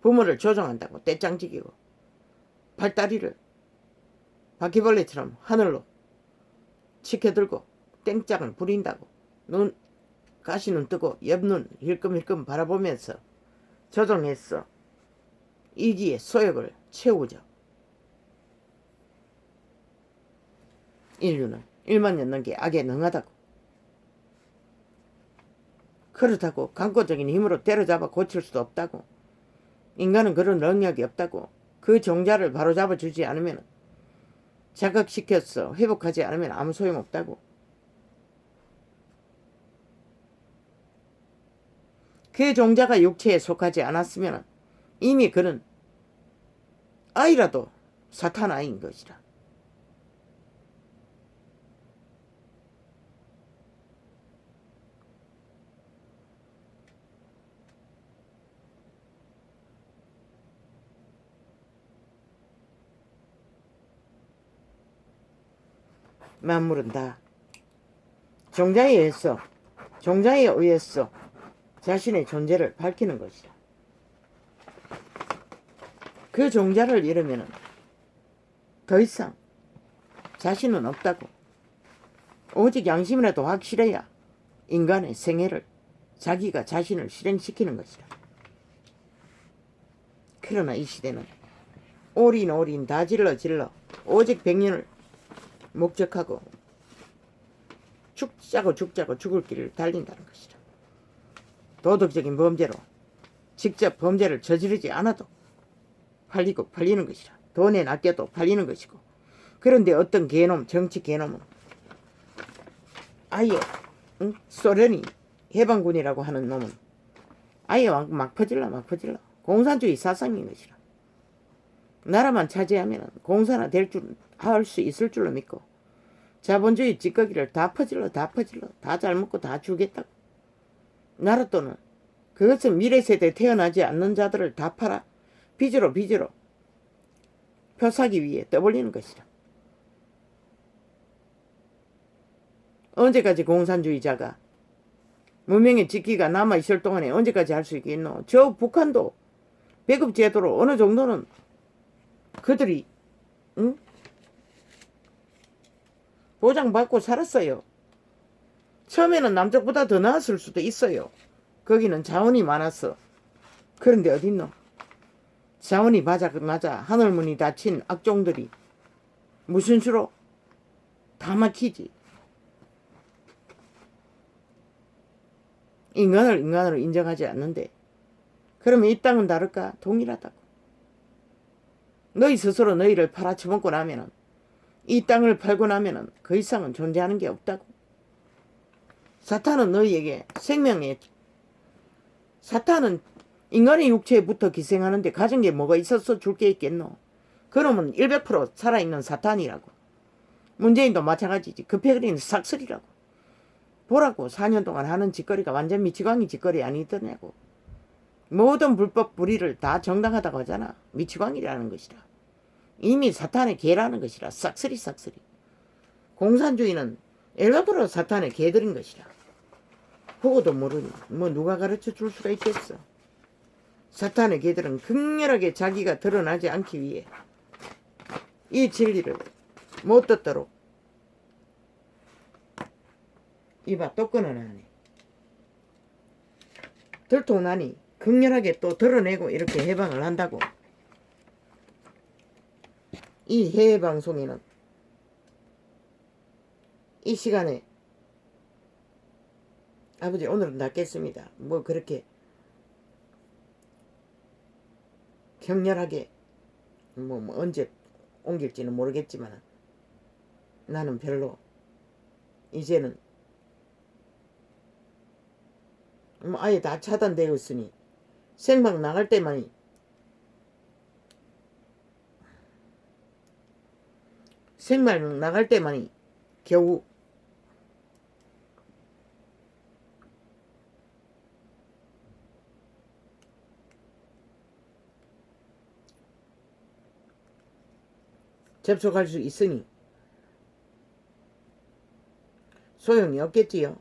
Speaker 1: 부모를 조종한다고 떼짱지기고 발다리를 바퀴벌레처럼 하늘로 치켜들고 땡짱을 부린다고 가시눈 뜨고 옆눈 힐끔힐끔 바라보면서 조종해서 이기의 소욕을 채우죠. 인류는 1만 년 넘게 악에 능하다고. 그렇다고 강권적인 힘으로 때려잡아 고칠 수도 없다고. 인간은 그런 능력이 없다고. 그 종자를 바로잡아 주지 않으면, 자극시켜서 회복하지 않으면 아무 소용없다고. 그 종자가 육체에 속하지 않았으면 이미 그는 아이라도 사탄 아이인 것이라. 만물은 다 종자에 의해서 자신의 존재를 밝히는 것이다. 그 종자를 잃으면 더 이상 자신은 없다고. 오직 양심이라도 확실해야 인간의 생애를 자기가 자신을 실행시키는 것이다. 그러나 이 시대는 올인 다 질러 오직 백년을 목적하고 죽자고 죽을 길을 달린다는 것이다. 도덕적인 범죄로 직접 범죄를 저지르지 않아도 팔리는 것이다. 돈에 낚여도 팔리는 것이고. 그런데 어떤 개놈, 정치 개놈은 아예 소련이 해방군이라고 하는 놈은 아예 막 퍼질러 공산주의 사상인 것이라. 나라만 차지하면 공산화 할 수 있을 줄로 믿고 자본주의 찌꺼기를 다 퍼질러 다 잘 먹고 다 주겠다고. 나라 돈은 그것은 미래세대에 태어나지 않는 자들을 다 팔아 빚으로 표 사기 위해 떠벌리는 것이다. 언제까지 공산주의자가 문명의 직기가 남아있을 동안에 언제까지 할 수 있겠노? 저 북한도 배급제도로 어느 정도는 그들이 응? 보장받고 살았어요. 처음에는 남쪽보다 더 나았을 수도 있어요. 거기는 자원이 많았어. 그런데 어딨노? 자원이 맞아 하늘문이 닫힌 악종들이 무슨 수로? 다 막히지. 인간을 인간으로 인정하지 않는데 그러면 이 땅은 다를까? 동일하다고. 너희 스스로 너희를 팔아쳐먹고 나면은 이 땅을 팔고 나면은 그 이상은 존재하는 게 없다고. 사탄은 너희에게 사탄은 인간의 육체부터 기생하는데 가진 게 뭐가 있어서 줄 게 있겠노? 그러면 100% 살아있는 사탄이라고. 문재인도 마찬가지지. 급해그리는 삭슬이라고. 보라고 4년 동안 하는 짓거리가 완전 미치광이 짓거리 아니더냐고. 모든 불법 불의를 다 정당하다고 하잖아. 미치광이라는 것이라. 이미 사탄의 개라는 것이라. 싹쓸이. 공산주의는 엘바도로 사탄의 개들인 것이라. 보고도 모르니 뭐 누가 가르쳐 줄 수가 있겠어. 사탄의 개들은 극렬하게 자기가 드러나지 않기 위해 이 진리를 못 듣도록 이봐 또 끊어내네. 들통나니 극렬하게 또 드러내고 이렇게 해방을 한다고. 이 해외 방송에는 이 시간에 아버지 오늘은 낫겠습니다. 뭐 그렇게 격렬하게 뭐 언제 옮길지는 모르겠지만 나는 별로 이제는 뭐 아예 다 차단되어 있으니 생방 나갈 때만이 겨우 접속할 수 있으니 소용이 없겠지요.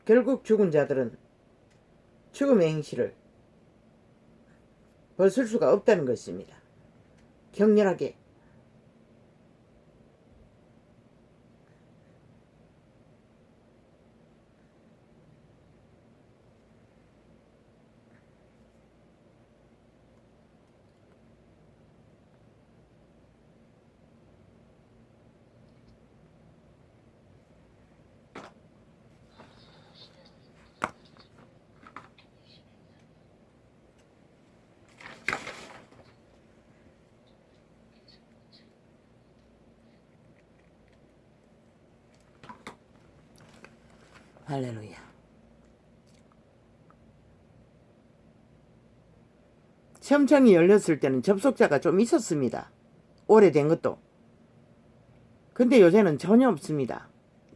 Speaker 1: 결국 죽은 자들은 죽음의 행실을 벗을 수가 없다는 것입니다. 격렬하게 할렐루야. 시험창이 열렸을 때는 접속자가 좀 있었습니다. 오래된 것도. 근데 요새는 전혀 없습니다.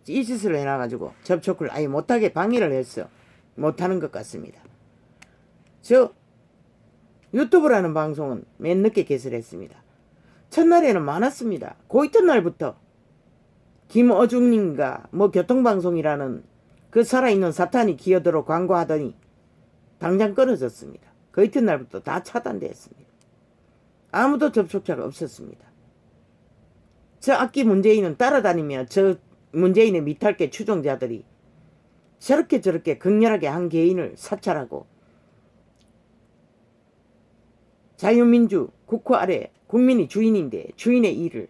Speaker 1: 이 짓을 해놔가지고 접촉을 아예 못하게 방해를 했어. 못하는 것 같습니다. 저 유튜브라는 방송은 맨 늦게 개설했습니다. 첫날에는 많았습니다. 그 이튿날부터 김어중님과 뭐 교통방송이라는 그 살아있는 사탄이 기어들어 광고하더니 당장 끊어졌습니다. 그 이튿날부터 다 차단되었습니다. 아무도 접촉자가 없었습니다. 저 악기 문재인은 따라다니며 저 문재인의 미탈계 추종자들이 저렇게 극렬하게 한 개인을 사찰하고 자유민주 국호 아래 국민이 주인인데 주인의 일을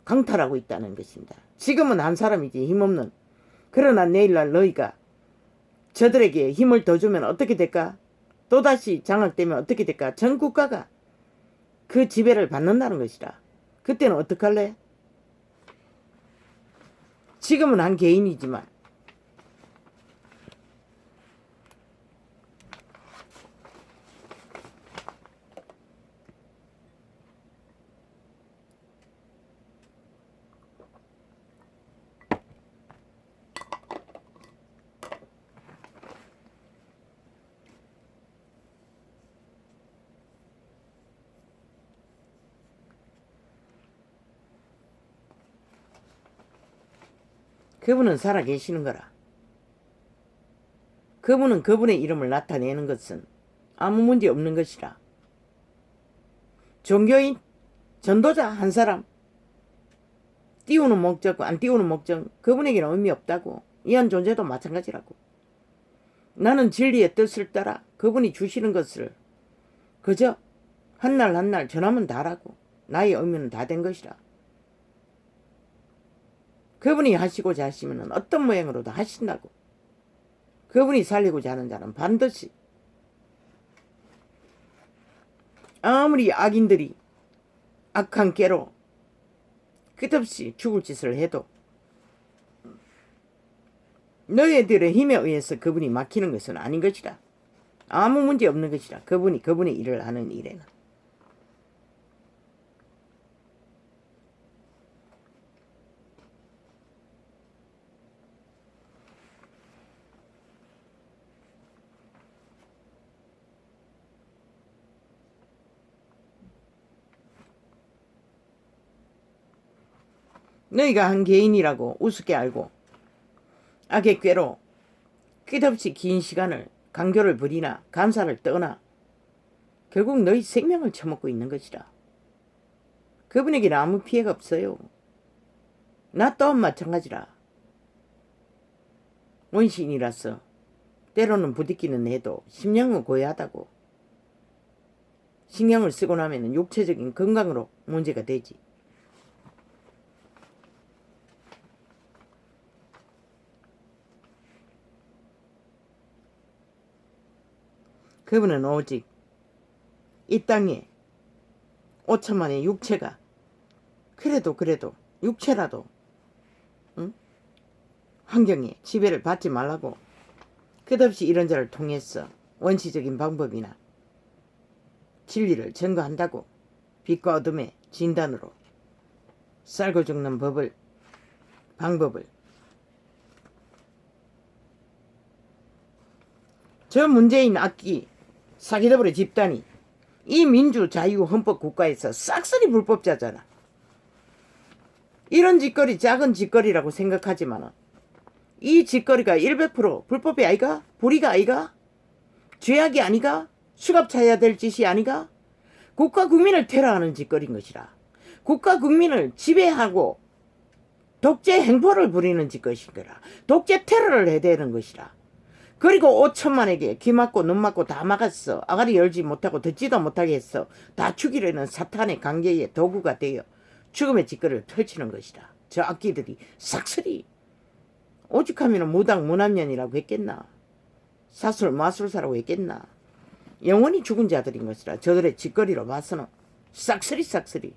Speaker 1: 강탈하고 있다는 것입니다. 지금은 한 사람이지 힘없는. 그러나 내일날 너희가 저들에게 힘을 더 주면 어떻게 될까? 또다시 장악되면 어떻게 될까? 전 국가가 그 지배를 받는다는 것이라. 그때는 어떡할래? 지금은 한 개인이지만 그분은 살아계시는 거라. 그분은 그분의 이름을 나타내는 것은 아무 문제 없는 것이라. 종교인, 전도자 한 사람 띄우는 목적, 안 띄우는 목적, 그분에게는 의미 없다고. 이한 존재도 마찬가지라고. 나는 진리의 뜻을 따라 그분이 주시는 것을 그저 한날 한날 전하면 다라고. 나의 의미는 다 된 것이라. 그분이 하시고자 하시면 어떤 모양으로도 하신다고. 그분이 살리고자 하는 자는 반드시 아무리 악인들이 악한 깨로 끝없이 죽을 짓을 해도 너희들의 힘에 의해서 그분이 막히는 것은 아닌 것이라. 아무 문제 없는 것이라. 그분이 그분의 일을 하는 일에는. 너희가 한 개인이라고 우습게 알고 악의 꾀로 끝없이 긴 시간을 강교를 부리나 감사를 떠나 결국 너희 생명을 처먹고 있는 것이라. 그분에게는 아무 피해가 없어요. 나 또한 마찬가지라. 원신이라서 때로는 부딪히는 해도 심령은 고요하다고. 신경을 쓰고 나면 육체적인 건강으로 문제가 되지. 그분은 오직 이 땅에 5천만의 육체가 그래도 육체라도 환경에 지배를 받지 말라고 끝없이 이런 자를 통해서 원시적인 방법이나 진리를 증거한다고. 빛과 어둠의 진단으로 살고 죽는 방법을 저 문재인 악기 사기더블의 집단이 이 민주자유헌법 국가에서 싹쓸이 불법자잖아. 이런 짓거리 작은 짓거리라고 생각하지만 이 짓거리가 100% 불법이 아이가? 불의가 아이가? 죄악이 아니가? 수갑차야 될 짓이 아니가? 국가 국민을 테러하는 짓거리인 것이라. 국가 국민을 지배하고 독재 행포를 부리는 짓것인 거라. 독재 테러를 해대는 것이라. 그리고 5천만에게 귀 막고 눈 막고 다 막았어. 아가리 열지 못하고 듣지도 못하게 했어. 다 죽이려는 사탄의 관계의 도구가 되어 죽음의 짓거리를 펼치는 것이다. 저 악기들이 싹쓸이 오죽하면 무당 무남년이라고 했겠나. 사술 마술사라고 했겠나. 영원히 죽은 자들인 것이라. 저들의 짓거리로 봐서는 싹쓸이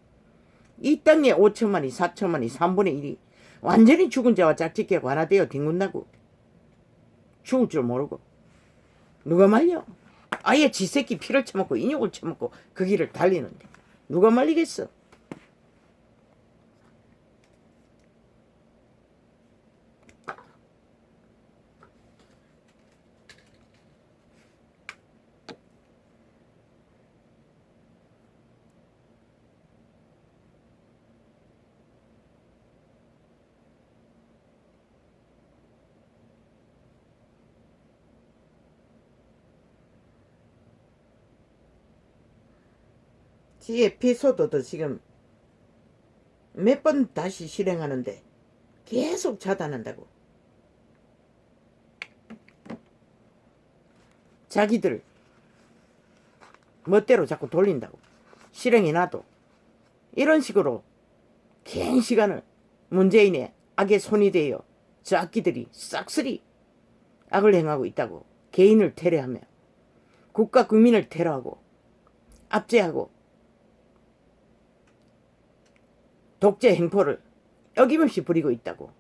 Speaker 1: 이 땅에 5천만이 4천만이 3분의 1이 완전히 죽은 자와 짝짓기하고 하나 되어 뒹군다고. 죽을 줄 모르고. 누가 말려? 아예 지 새끼 피를 처먹고 인육을 처먹고 그 길을 달리는데 누가 말리겠어? 이 에피소드도 지금 몇 번 다시 실행하는데 계속 차단한다고. 자기들 멋대로 자꾸 돌린다고. 실행해놔도 이런 식으로 긴 시간을 문재인의 악의 손이 되어 저 악기들이 싹쓸이 악을 행하고 있다고. 개인을 테러하며 국가 국민을 테러하고 압제하고 독재 행포를 어김없이 부리고 있다고.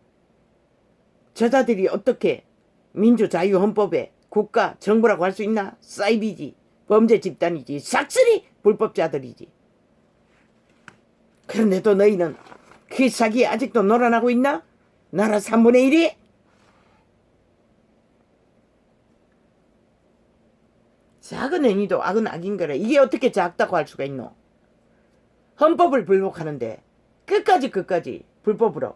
Speaker 1: 저자들이 어떻게 민주자유헌법에 국가 정부라고 할 수 있나? 사이비지, 범죄 집단이지, 싹쓸이 불법자들이지. 그런데도 너희는 그 사기에 아직도 놀아나고 있나? 나라 3분의 1이? 작은 행위도 악은 악인 거래. 이게 어떻게 작다고 할 수가 있노? 헌법을 불복하는데 끝까지 불법으로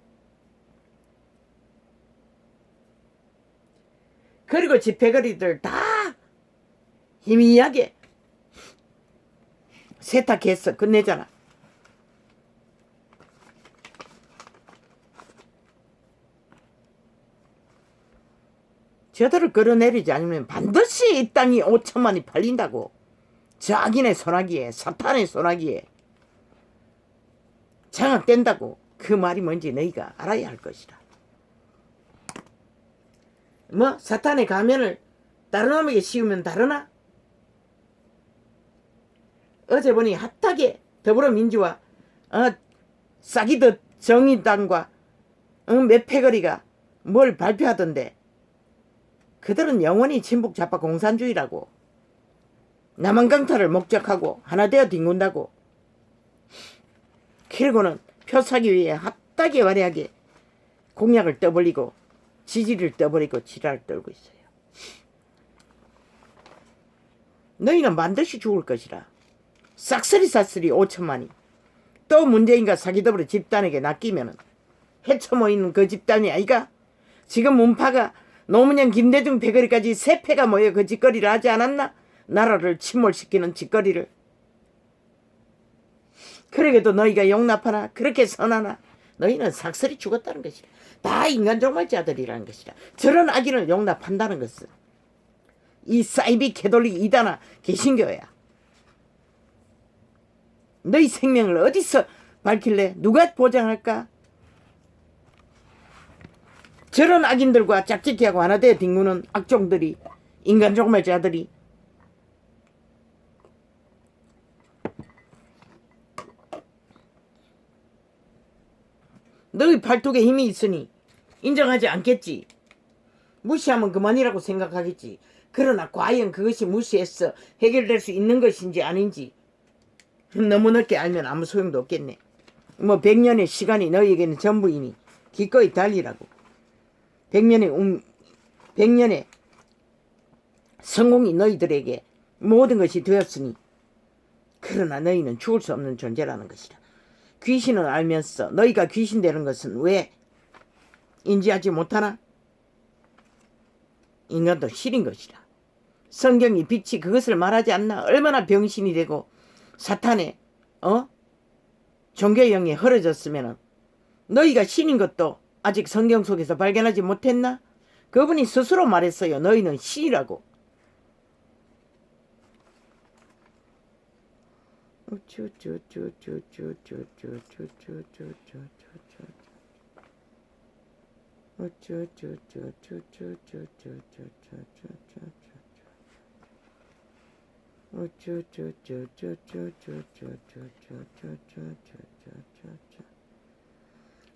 Speaker 1: 그리고 집회거리들 다 희미하게 세탁해서 끝내잖아. 저들을 끌어내리지 않으면 반드시 이 땅이 5천만이 팔린다고. 자기네 소나기에, 사탄의 소나기에 장악된다고. 그 말이 뭔지 너희가 알아야 할 것이다. 뭐 사탄의 가면을 다른 놈에게 씌우면 다르나? 어제 보니 핫하게 더불어민주와 싹이더 정의당과 몇 패거리가 뭘 발표하던데, 그들은 영원히 친북 좌파 공산주의라고, 남한 강탈을 목적하고 하나 되어 뒹군다고. 그리고는 표 사기 위해 핫하게 화려하게 공약을 떠벌리고 지지를 떠버리고 지랄을 떨고 있어요. 너희는 반드시 죽을 것이라. 싹쓸이 5천만이 또 문재인과 사기더불어 집단에게 낚이면은 헤쳐모이는 그 집단이 아이가. 지금 문파가 노무현 김대중 패거리까지 세 패가 모여 그 짓거리를 하지 않았나? 나라를 침몰시키는 짓거리를. 그러게도 너희가 용납하나? 그렇게 선하나? 너희는 삭슬이 죽었다는 것이다. 다 인간 종말자들이라는 것이다. 저런 악인을 용납한다는 것은 이 사이비 캐톨릭 이단아 개신교야. 너희 생명을 어디서 밝힐래? 누가 보장할까? 저런 악인들과 짝짓기하고 하나 되어 뒹구는 악종들이, 인간 종말자들이 너희 팔뚝에 힘이 있으니 인정하지 않겠지. 무시하면 그만이라고 생각하겠지. 그러나 과연 그것이 무시해서 해결될 수 있는 것인지 아닌지 너무 넓게 알면 아무 소용도 없겠네. 뭐 100년의 시간이 너희에게는 전부이니 기꺼이 달리라고. 100년의 성공이 너희들에게 모든 것이 되었으니, 그러나 너희는 죽을 수 없는 존재라는 것이다. 귀신을 알면서 너희가 귀신 되는 것은 왜 인지하지 못하나? 인간도 실인 것이다. 성경이 빛이 그것을 말하지 않나? 얼마나 병신이 되고 사탄의 종교형에 흐려졌으면 너희가 신인 것도 아직 성경 속에서 발견하지 못했나? 그분이 스스로 말했어요. 너희는 신이라고.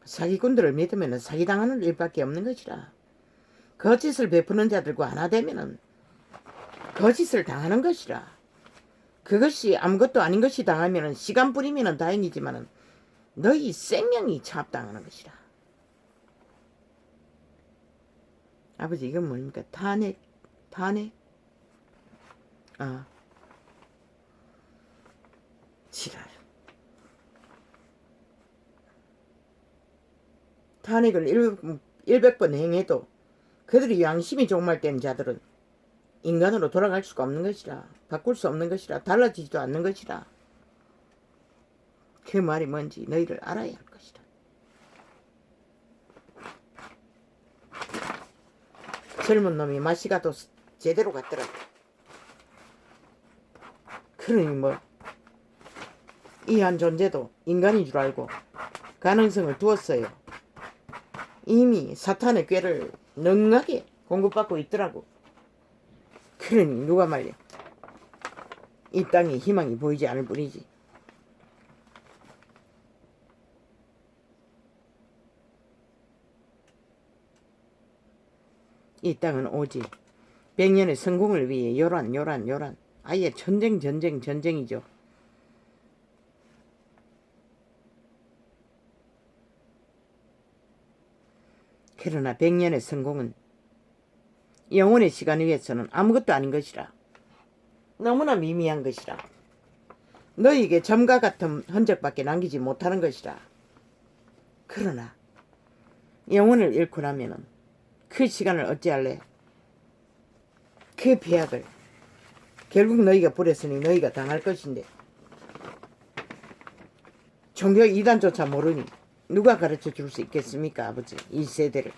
Speaker 1: 사기꾼들을 믿으면 사기당하는 일밖에 없는 것이라. 거짓을 베푸는 자들과 하나 되면 거짓을 당하는 것이라. 그것이 아무것도 아닌 것이 당하면 시간뿐이면 다행이지만 너희 생명이 차압당하는 것이라. 아버지, 이건 뭡니까? 탄핵? 지랄. 탄핵을 100번 행해도 그들이 양심이 종말된 자들은 인간으로 돌아갈 수가 없는 것이라. 바꿀 수 없는 것이라. 달라지지도 않는 것이라. 그 말이 뭔지 너희를 알아야 할 것이다. 젊은 놈이 맛이 가도 제대로 갔더라고. 그러니 뭐 이 한 존재도 인간인 줄 알고 가능성을 두었어요. 이미 사탄의 꾀를 능하게 공급받고 있더라고. 그러니 누가 말려. 이 땅에 희망이 보이지 않을 뿐이지. 이 땅은 오직 100년의 성공을 위해 요란. 아예 전쟁이죠. 그러나 100년의 성공은 영혼의 시간 위에서는 아무것도 아닌 것이라. 너무나 미미한 것이라. 너희에게 점과 같은 흔적밖에 남기지 못하는 것이라. 그러나 영혼을 잃고 나면은 그 시간을 어찌할래? 그 배약을 결국 너희가 부렸으니 너희가 당할 것인데 종교 이단조차 모르니 누가 가르쳐 줄 수 있겠습니까? 아버지 이 세대를.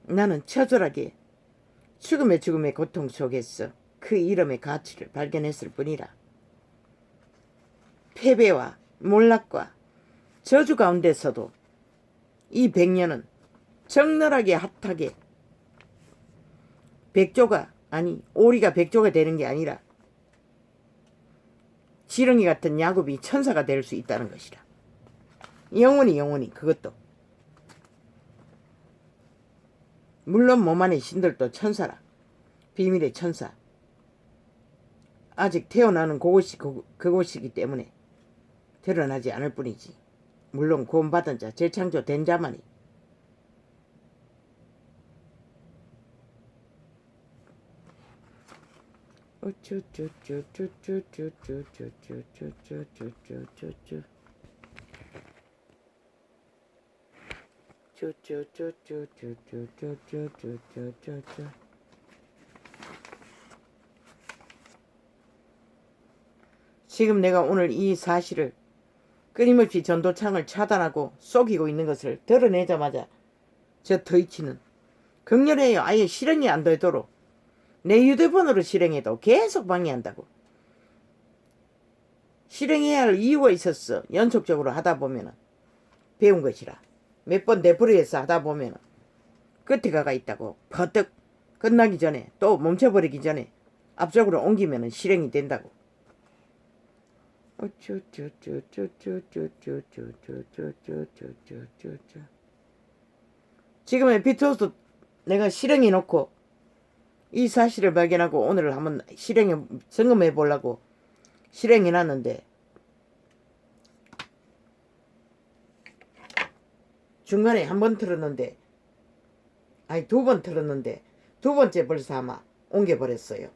Speaker 1: 나는 처절하게 죽음의 고통 속에서 그 이름의 가치를 발견했을 뿐이라. 패배와 몰락과 저주 가운데서도 이 100년은 적나라하게 핫하게 백조가 아니 오리가 백조가 되는 게 아니라 지렁이 같은 야곱이 천사가 될 수 있다는 것이라. 영원히 그것도. 물론 몸 안의 신들도 천사라. 비밀의 천사. 아직 태어나는 그곳이기 때문에 드러나지 않을 뿐이지. 물론 구원받은 자, 재창조 된 자만이. 지금 내가 오늘 이 사실을 끊임없이 전도창을 차단하고 속이고 있는 것을 드러내자마자 저 트위치는 극렬해요. 아예 실행이 안 되도록 내 휴대폰으로 실행해도 계속 방해한다고. 실행해야 할 이유가 있었어. 연속적으로 하다 보면 배운 것이라. 몇 번 되풀이해서 하다 보면 끝에 가가 있다고. 퍼뜩 끝나기 전에 또 멈춰버리기 전에 앞쪽으로 옮기면 실행이 된다고. 지금의 비트호스 내가 실행해 놓고 이 사실을 발견하고 오늘 한번 실행해 점검해 보려고 실행해 놨는데 중간에 한 번 틀었는데 아니 2번 틀었는데 2번째 벌써 아마 옮겨버렸어요.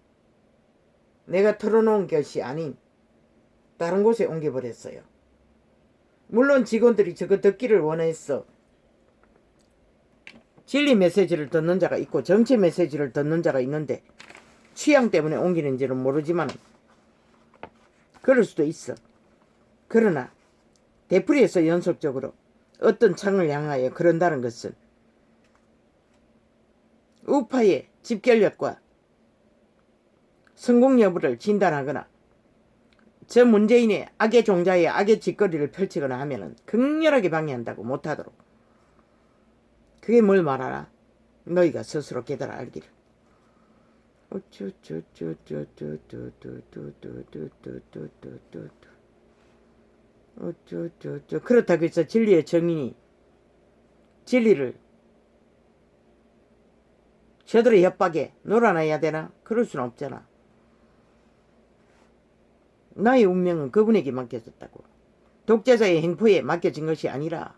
Speaker 1: 내가 틀어놓은 것이 아닌 다른 곳에 옮겨버렸어요. 물론 직원들이 저거 듣기를 원했어. 진리 메시지를 듣는 자가 있고 정치 메시지를 듣는 자가 있는데 취향 때문에 옮기는지는 모르지만 그럴 수도 있어. 그러나 되풀이해서 연속적으로 어떤 창을 향하여 그런다는 것은 우파의 집결력과 성공 여부를 진단하거나 저 문재인의 악의 종자의 악의 짓거리를 펼치거나 하면은 극렬하게 방해한다고 못하도록. 그게 뭘 말하나? 너희가 스스로 깨달아 알기를. 그렇다고 해서 진리의 정인이 진리를 저들의 협박에 놀아나야 되나? 그럴 수는 없잖아. 나의 운명은 그분에게 맡겨졌다고. 독재자의 행포에 맡겨진 것이 아니라.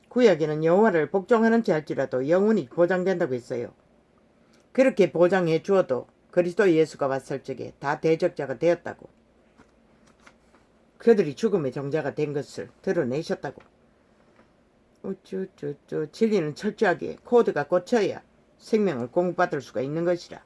Speaker 1: 구약에는 여호와를 복종하는 자 할지라도 영원히 보장된다고 했어요. 그렇게 보장해 주어도 그리스도 예수가 왔을 적에 다 대적자가 되었다고. 그들이 죽음의 종자가 된 것을 드러내셨다고. 진리는 철저하게 코드가 꽂혀야 생명을 공급받을 수가 있는 것이라.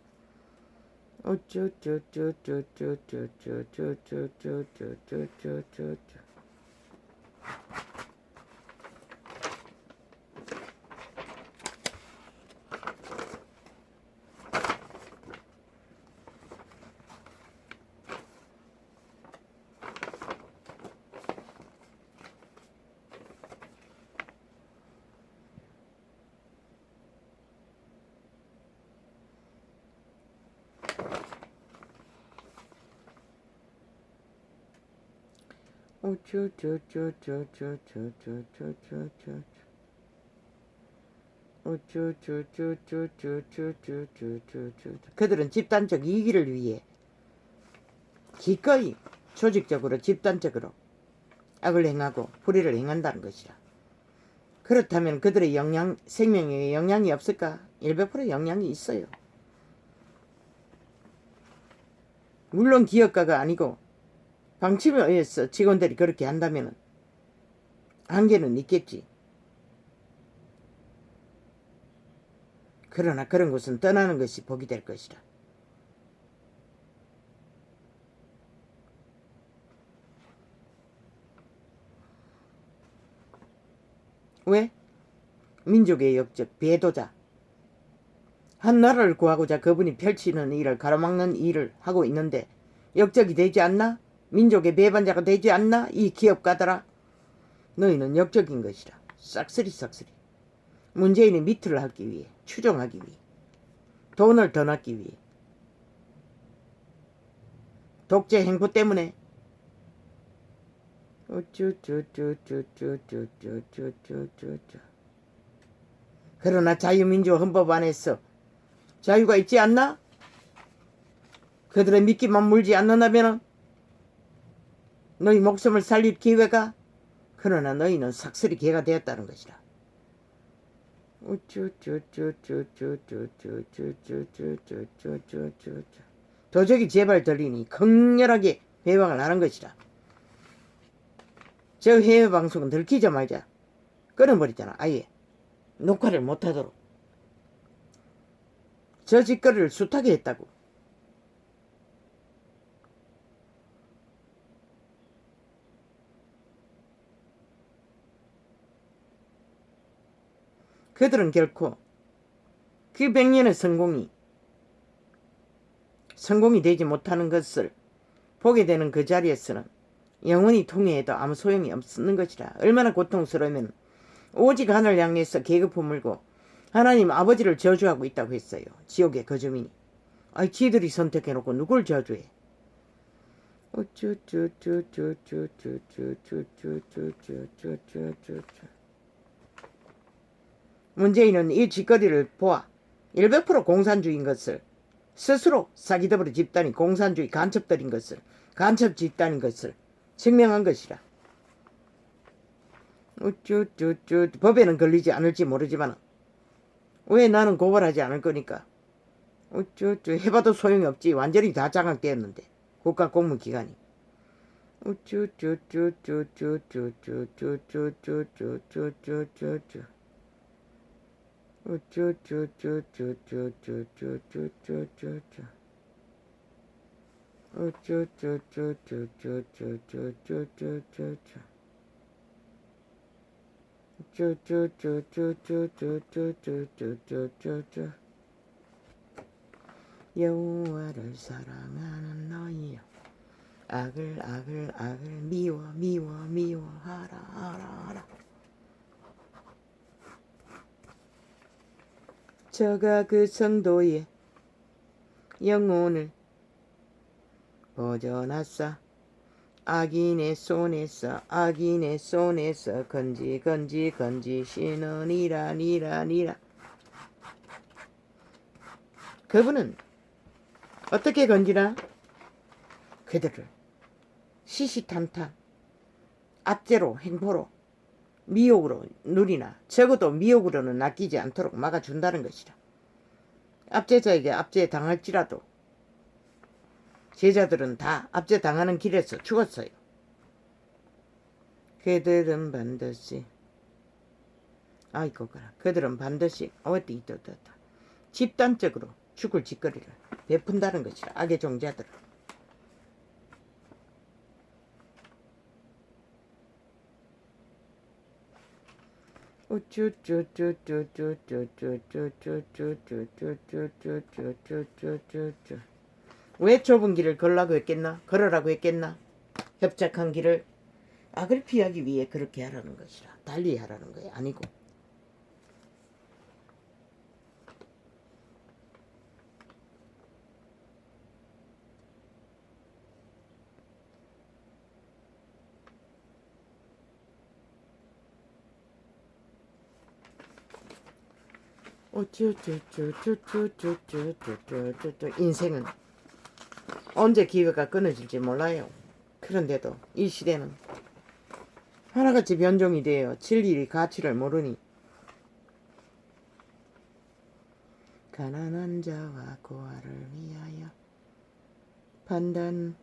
Speaker 1: 그들은 집단적 이익을 위해 기꺼이 조직적으로 집단적으로 악을 행하고 불의를 행한다는 것이라. 그렇다면 그들의 생명에 영향이 없을까? 100% 영향이 있어요. 물론 기업가가 아니고 방침에 의해서 직원들이 그렇게 한다면 한계는 있겠지. 그러나 그런 곳은 떠나는 것이 복이 될 것이다. 왜? 민족의 역적, 배도자. 한 나라를 구하고자 그분이 펼치는 일을 가로막는 일을 하고 있는데 역적이 되지 않나? 민족의 배반자가 되지 않나? 이 기업가들아. 너희는 역적인 것이라. 싹쓸이. 문재인의 미트를 하기 위해, 추종하기 위해, 돈을 더 낳기 위해, 독재 행보 때문에 그러나 자유민주 헌법 안에서 자유가 있지 않나? 그들의 미끼만 물지 않는다면 너희 목숨을 살릴 기회가. 그러나 너희는 삭슬이 개가 되었다는 것이다. 도적이 제발 들리니 강렬하게 회방을 하는 것이다. 저 해외 방송은 들키자마자 끊어버리잖아. 아예 녹화를 못하도록. 저 짓거리를 숱하게 했다고. 그들은 결코 그 100년의 성공이 되지 못하는 것을 보게 되는 그 자리에서는 영원히 통회해도 아무 소용이 없는 것이라. 얼마나 고통스러우면 오직 하늘 향해서 계급을 물고 하나님 아버지를 저주하고 있다고 했어요. 지옥의 거주민이. 아이 지들이 선택해놓고 누굴 저주해. 문재인은 이 짓거리를 보아 100% 공산주의인 것을, 스스로 사기더블 집단이 공산주의 간첩들인 것을, 간첩 집단인 것을 증명한 것이라. 법에는 걸리지 않을지 모르지만 왜 나는 고발하지 않을 거니까. 해봐도 소용이 없지. 완전히 다 장악되었는데 국가공무기관이. 여호와를 사랑하는 너희여, 악을 미워하라. 저가 그 성도의 영혼을 보존하사 악인의 손에서 건지시느니라. 그분은 어떻게 건지나? 그들을 시시탄탄 압제로, 행포로, 미혹으로 누리나 적어도 미혹으로는 낚이지 않도록 막아준다는 것이라. 압제자에게 압제당할지라도 제자들은 다 압제당하는 길에서 죽었어요. 그들은 반드시 어디 있다 집단적으로 죽을 짓거리를 베푼다는 것이라. 악의 종자들은. 왜 좁은 길을 걸으라고 했겠나? 협착한 길을 악을 피하기 위해 그렇게 하라는 것이라. 달리 하라는 거야. 아니고. 인생은 언제 기회가 끊어질지 몰라요. 그런데도 이 시대는 하나같이 변종이 되어 진리의 가치를 모르니 가난한 자와 고아를 위하여 판단하며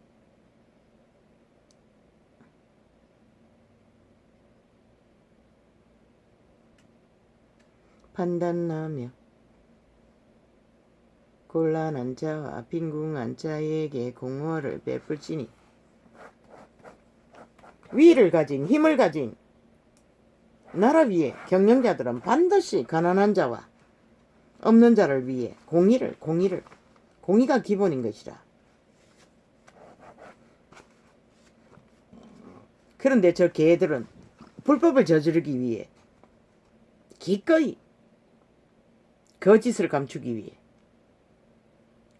Speaker 1: 곤란한 자와 빈궁한 자에게 공허를 베풀지니 위를 가진 힘을 가진 나라 위에 경영자들은 반드시 가난한 자와 없는 자를 위해 공의가 기본인 것이라. 그런데 저 개들은 불법을 저지르기 위해 기꺼이 거짓을 감추기 위해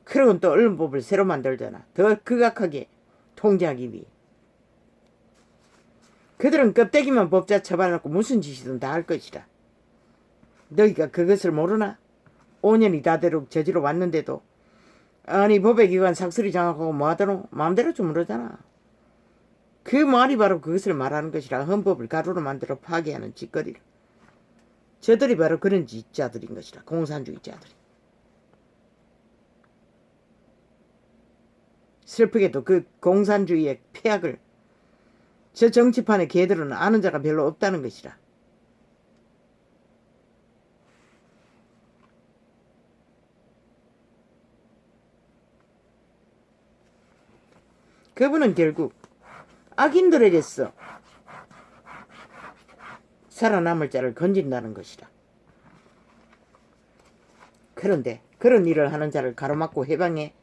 Speaker 1: 그러곤 또 언론법을 새로 만들잖아. 더 극악하게 통제하기 위해. 그들은 껍데기만 법자 처벌해놓고 무슨 짓이든 다 할 것이다. 너희가 그것을 모르나? 5년이 다 되도록 저지러 왔는데도 아니 법의 기관 삭슬이 장악하고 뭐하더노? 마음대로 주무르잖아. 그 말이 바로 그것을 말하는 것이라. 헌법을 가루로 만들어 파괴하는 짓거리를. 저들이 바로 그런 짓자들인 것이라. 공산주의자들이. 슬프게도 그 공산주의의 폐악을 저 정치판의 개들은 아는 자가 별로 없다는 것이라. 그분은 결국 악인들에게서 살아남을 자를 건진다는 것이라. 그런데 그런 일을 하는 자를 가로막고 해방해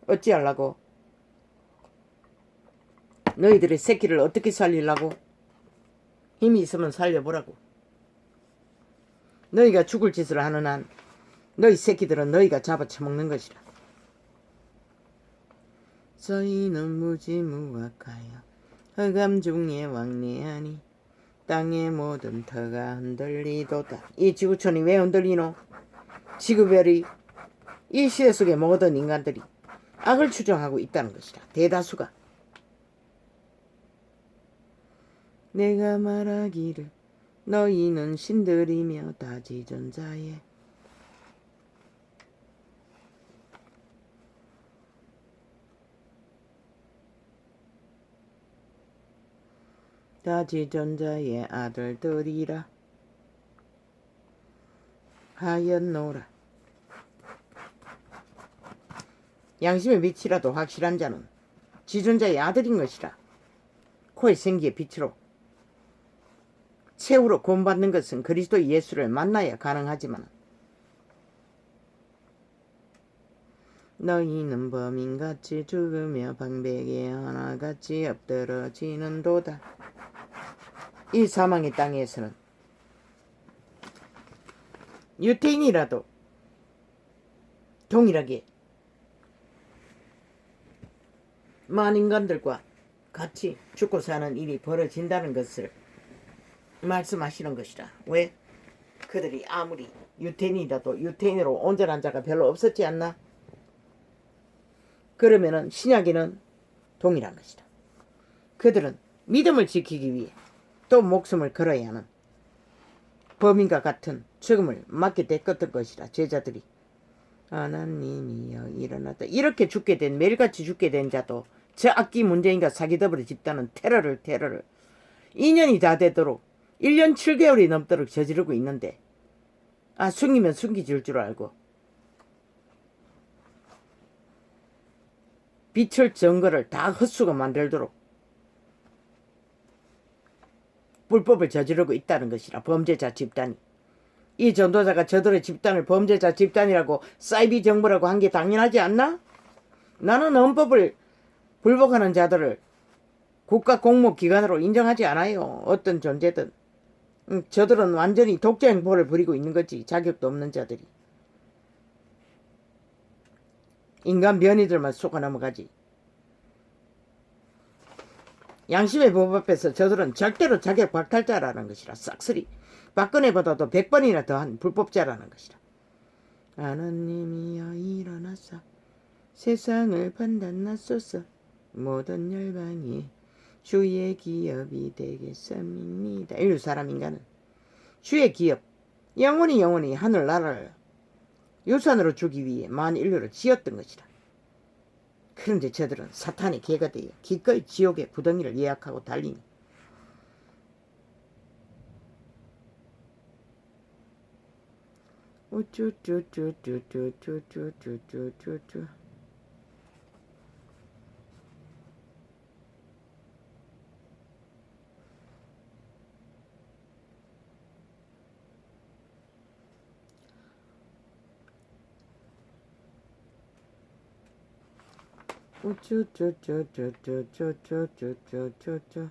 Speaker 1: 어찌하려고? 너희들의 새끼를 어떻게 살리려고? 힘이 있으면 살려보라고. 너희가 죽을 짓을 하는 한 너희 새끼들은 너희가 잡아쳐먹는 것이라. 저희는 무지무악하여 흑암 중에 왕래하니 땅의 모든 터가 흔들리도다. 이 지구촌이 왜 흔들리노? 지구별이 이 시대 속의 모든 인간들이 악을 추정하고 있다는 것이다. 대다수가. 내가 말하기를 너희는 신들이며 다지존자에 다지존자의 아들들이라 하였노라. 양심의 빛이라도 확실한 자는 지존자의 아들인 것이라. 코의 생기의 빛으로 최후로 구원받는 것은 그리스도 예수를 만나야 가능하지만 너희는 범인같이 죽으며 방백에 하나같이 엎드러지는도다. 이 사망의 땅에서는 유태인이라도 동일하게 만인간들과 같이 죽고 사는 일이 벌어진다는 것을 말씀하시는 것이라. 왜? 그들이 아무리 유태인이라도 유태인으로 온전한 자가 별로 없었지 않나? 그러면은 신약에는 동일한 것이다. 그들은 믿음을 지키기 위해 또 목숨을 걸어야 하는 범인과 같은 죽음을 맞게 됐던 것이라. 제자들이 하나님이여 일어났다. 이렇게 죽게 된, 매일같이 죽게 된 자도 저 악기 문재인과 사기더블의 집단은 테러를 2년이 다 되도록 1년 7개월이 넘도록 저지르고 있는데 숨기면 숨기질 줄 알고 빛을 증거를 다 헛수고 만들도록 불법을 저지르고 있다는 것이라. 범죄자 집단이. 이 전도자가 저들의 집단을 범죄자 집단이라고 사이비 정부라고 한 게 당연하지 않나? 나는 헌법을 불복하는 자들을 국가 공무기관으로 인정하지 않아요. 어떤 존재든. 저들은 완전히 독재 행포를 부리고 있는 거지. 자격도 없는 자들이. 인간 변이들만 속아 넘어가지. 양심의 법 앞에서 저들은 절대로 자격 박탈자라는 것이라. 싹쓸이 박근혜보다도 100번이나 더한 불법자라는 것이라. 하나님이여 일어나사 세상을 판단하소서. 모든 열방이 주의 기업이 되겠습니다. 인류 사람 인간은 주의 기업, 영원히 하늘나라를 유산으로 주기 위해 만 인류를 지었던 것이다. 그런데 저들은 사탄의 개가 되어 기꺼이 지옥의 구덩이를 예약하고 달리니 우쭈쭈쭈쭈쭈쭈쭈쭈쭈쭈 우쭈쭈쭈쭈쭈쭈쭈쭈쭈쭈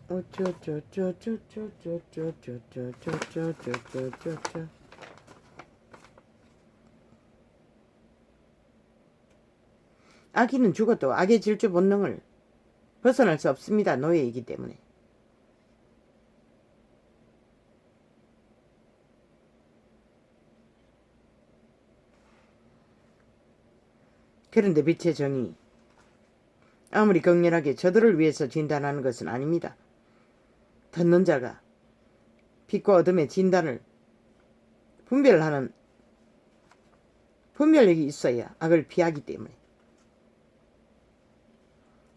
Speaker 1: 우쭈쭈쭈쭈쭈쭈쭈쭈쭈쭈쭈쭈쭈쭈 아기는 죽어도 악의 질주 본능을 벗어날 수 없습니다. 노예이기 때문에. 그런데 빛의 정의 아무리 격렬하게 저들을 위해서 진단하는 것은 아닙니다. 듣는 자가 빛과 어둠의 진단을 분별하는 분별력이 있어야 악을 피하기 때문에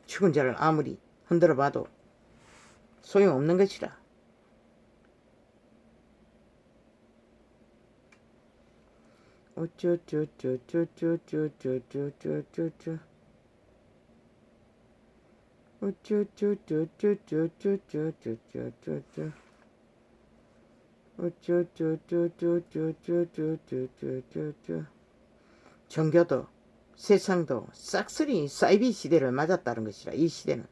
Speaker 1: 죽은 자를 아무리 흔들어 봐도 소용없는 것이라. 우쭈쭈쭈쭈쭈쭈쭈쭈쭈쭈쭈 우쭈쭈쭈쭈쭈쭈쭈쭈쭈쭈 우쭈쭈쭈쭈쭈쭈쭈쭈쭈쭈 종교도 세상도 싹쓸이 사이비 시대를 맞았다는 것이라. 이 시대는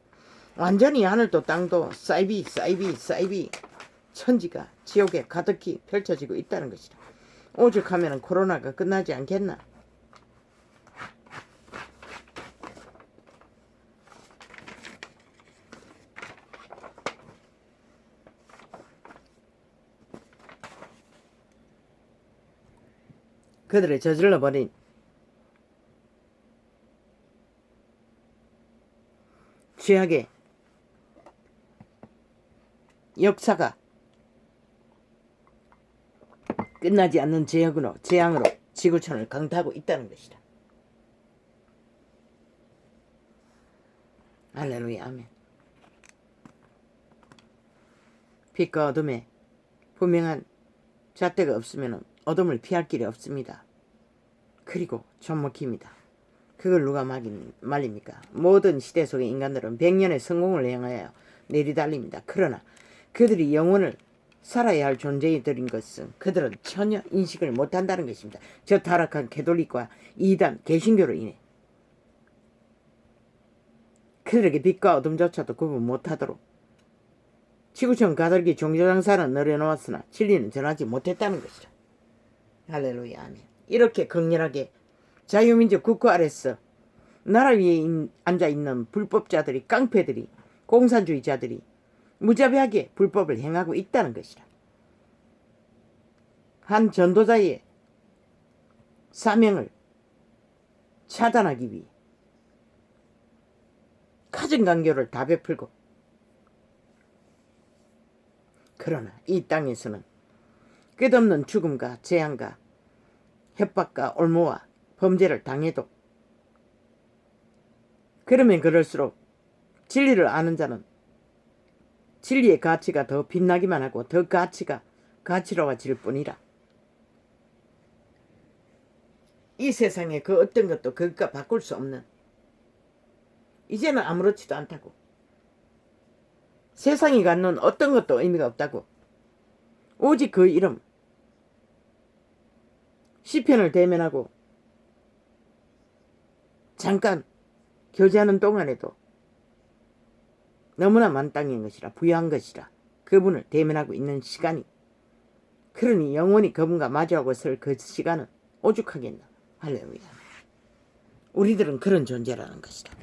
Speaker 1: 완전히 하늘도 땅도 사이비 천지가 지옥에 가득히 펼쳐지고 있다는 것이라. 오죽하면 코로나가 끝나지 않겠나. 그들의 저질러버린 죄악의 역사가 끝나지 않는 재앙으로 지구촌을 강타하고 있다는 것이다. 할렐루야 아멘. 빛과 어둠에 분명한 잣대가 없으면 어둠을 피할 길이 없습니다. 그리고 좀 먹힙니다. 그걸 누가 말립니까? 모든 시대 속의 인간들은 100년의 성공을 향하여 내리달립니다. 그러나 그들이 영혼을 살아야 할 존재들인 것은 그들은 전혀 인식을 못한다는 것입니다. 저 타락한 캐톨릭과 이단 개신교로 인해 그들에게 빛과 어둠조차도 구분 못하도록 지구촌 가들기 종교장사는 늘어놓았으나 진리는 전하지 못했다는 것이다. 할렐루야 아멘. 이렇게 극렬하게 자유민족 국가 아래서 나라 위에 앉아있는 불법자들이 깡패들이 공산주의자들이 무자비하게 불법을 행하고 있다는 것이라. 한 전도자의 사명을 차단하기 위해 가정강교를 다 베풀고 그러나 이 땅에서는 끝없는 죽음과 재앙과 협박과 올무와 범죄를 당해도 그러면 그럴수록 진리를 아는 자는 진리의 가치가 더 빛나기만 하고 더 가치로워질 뿐이라. 이 세상에 그 어떤 것도 그것과 바꿀 수 없는 이제는 아무렇지도 않다고. 세상이 갖는 어떤 것도 의미가 없다고. 오직 그 이름 시편을 대면하고 잠깐 교제하는 동안에도 너무나 만땅인 것이라 부유한 것이라 그분을 대면하고 있는 시간이 그러니 영원히 그분과 마주하고 설 그 시간은 오죽하겠나. 할렐루야. 우리들은 그런 존재라는 것이다.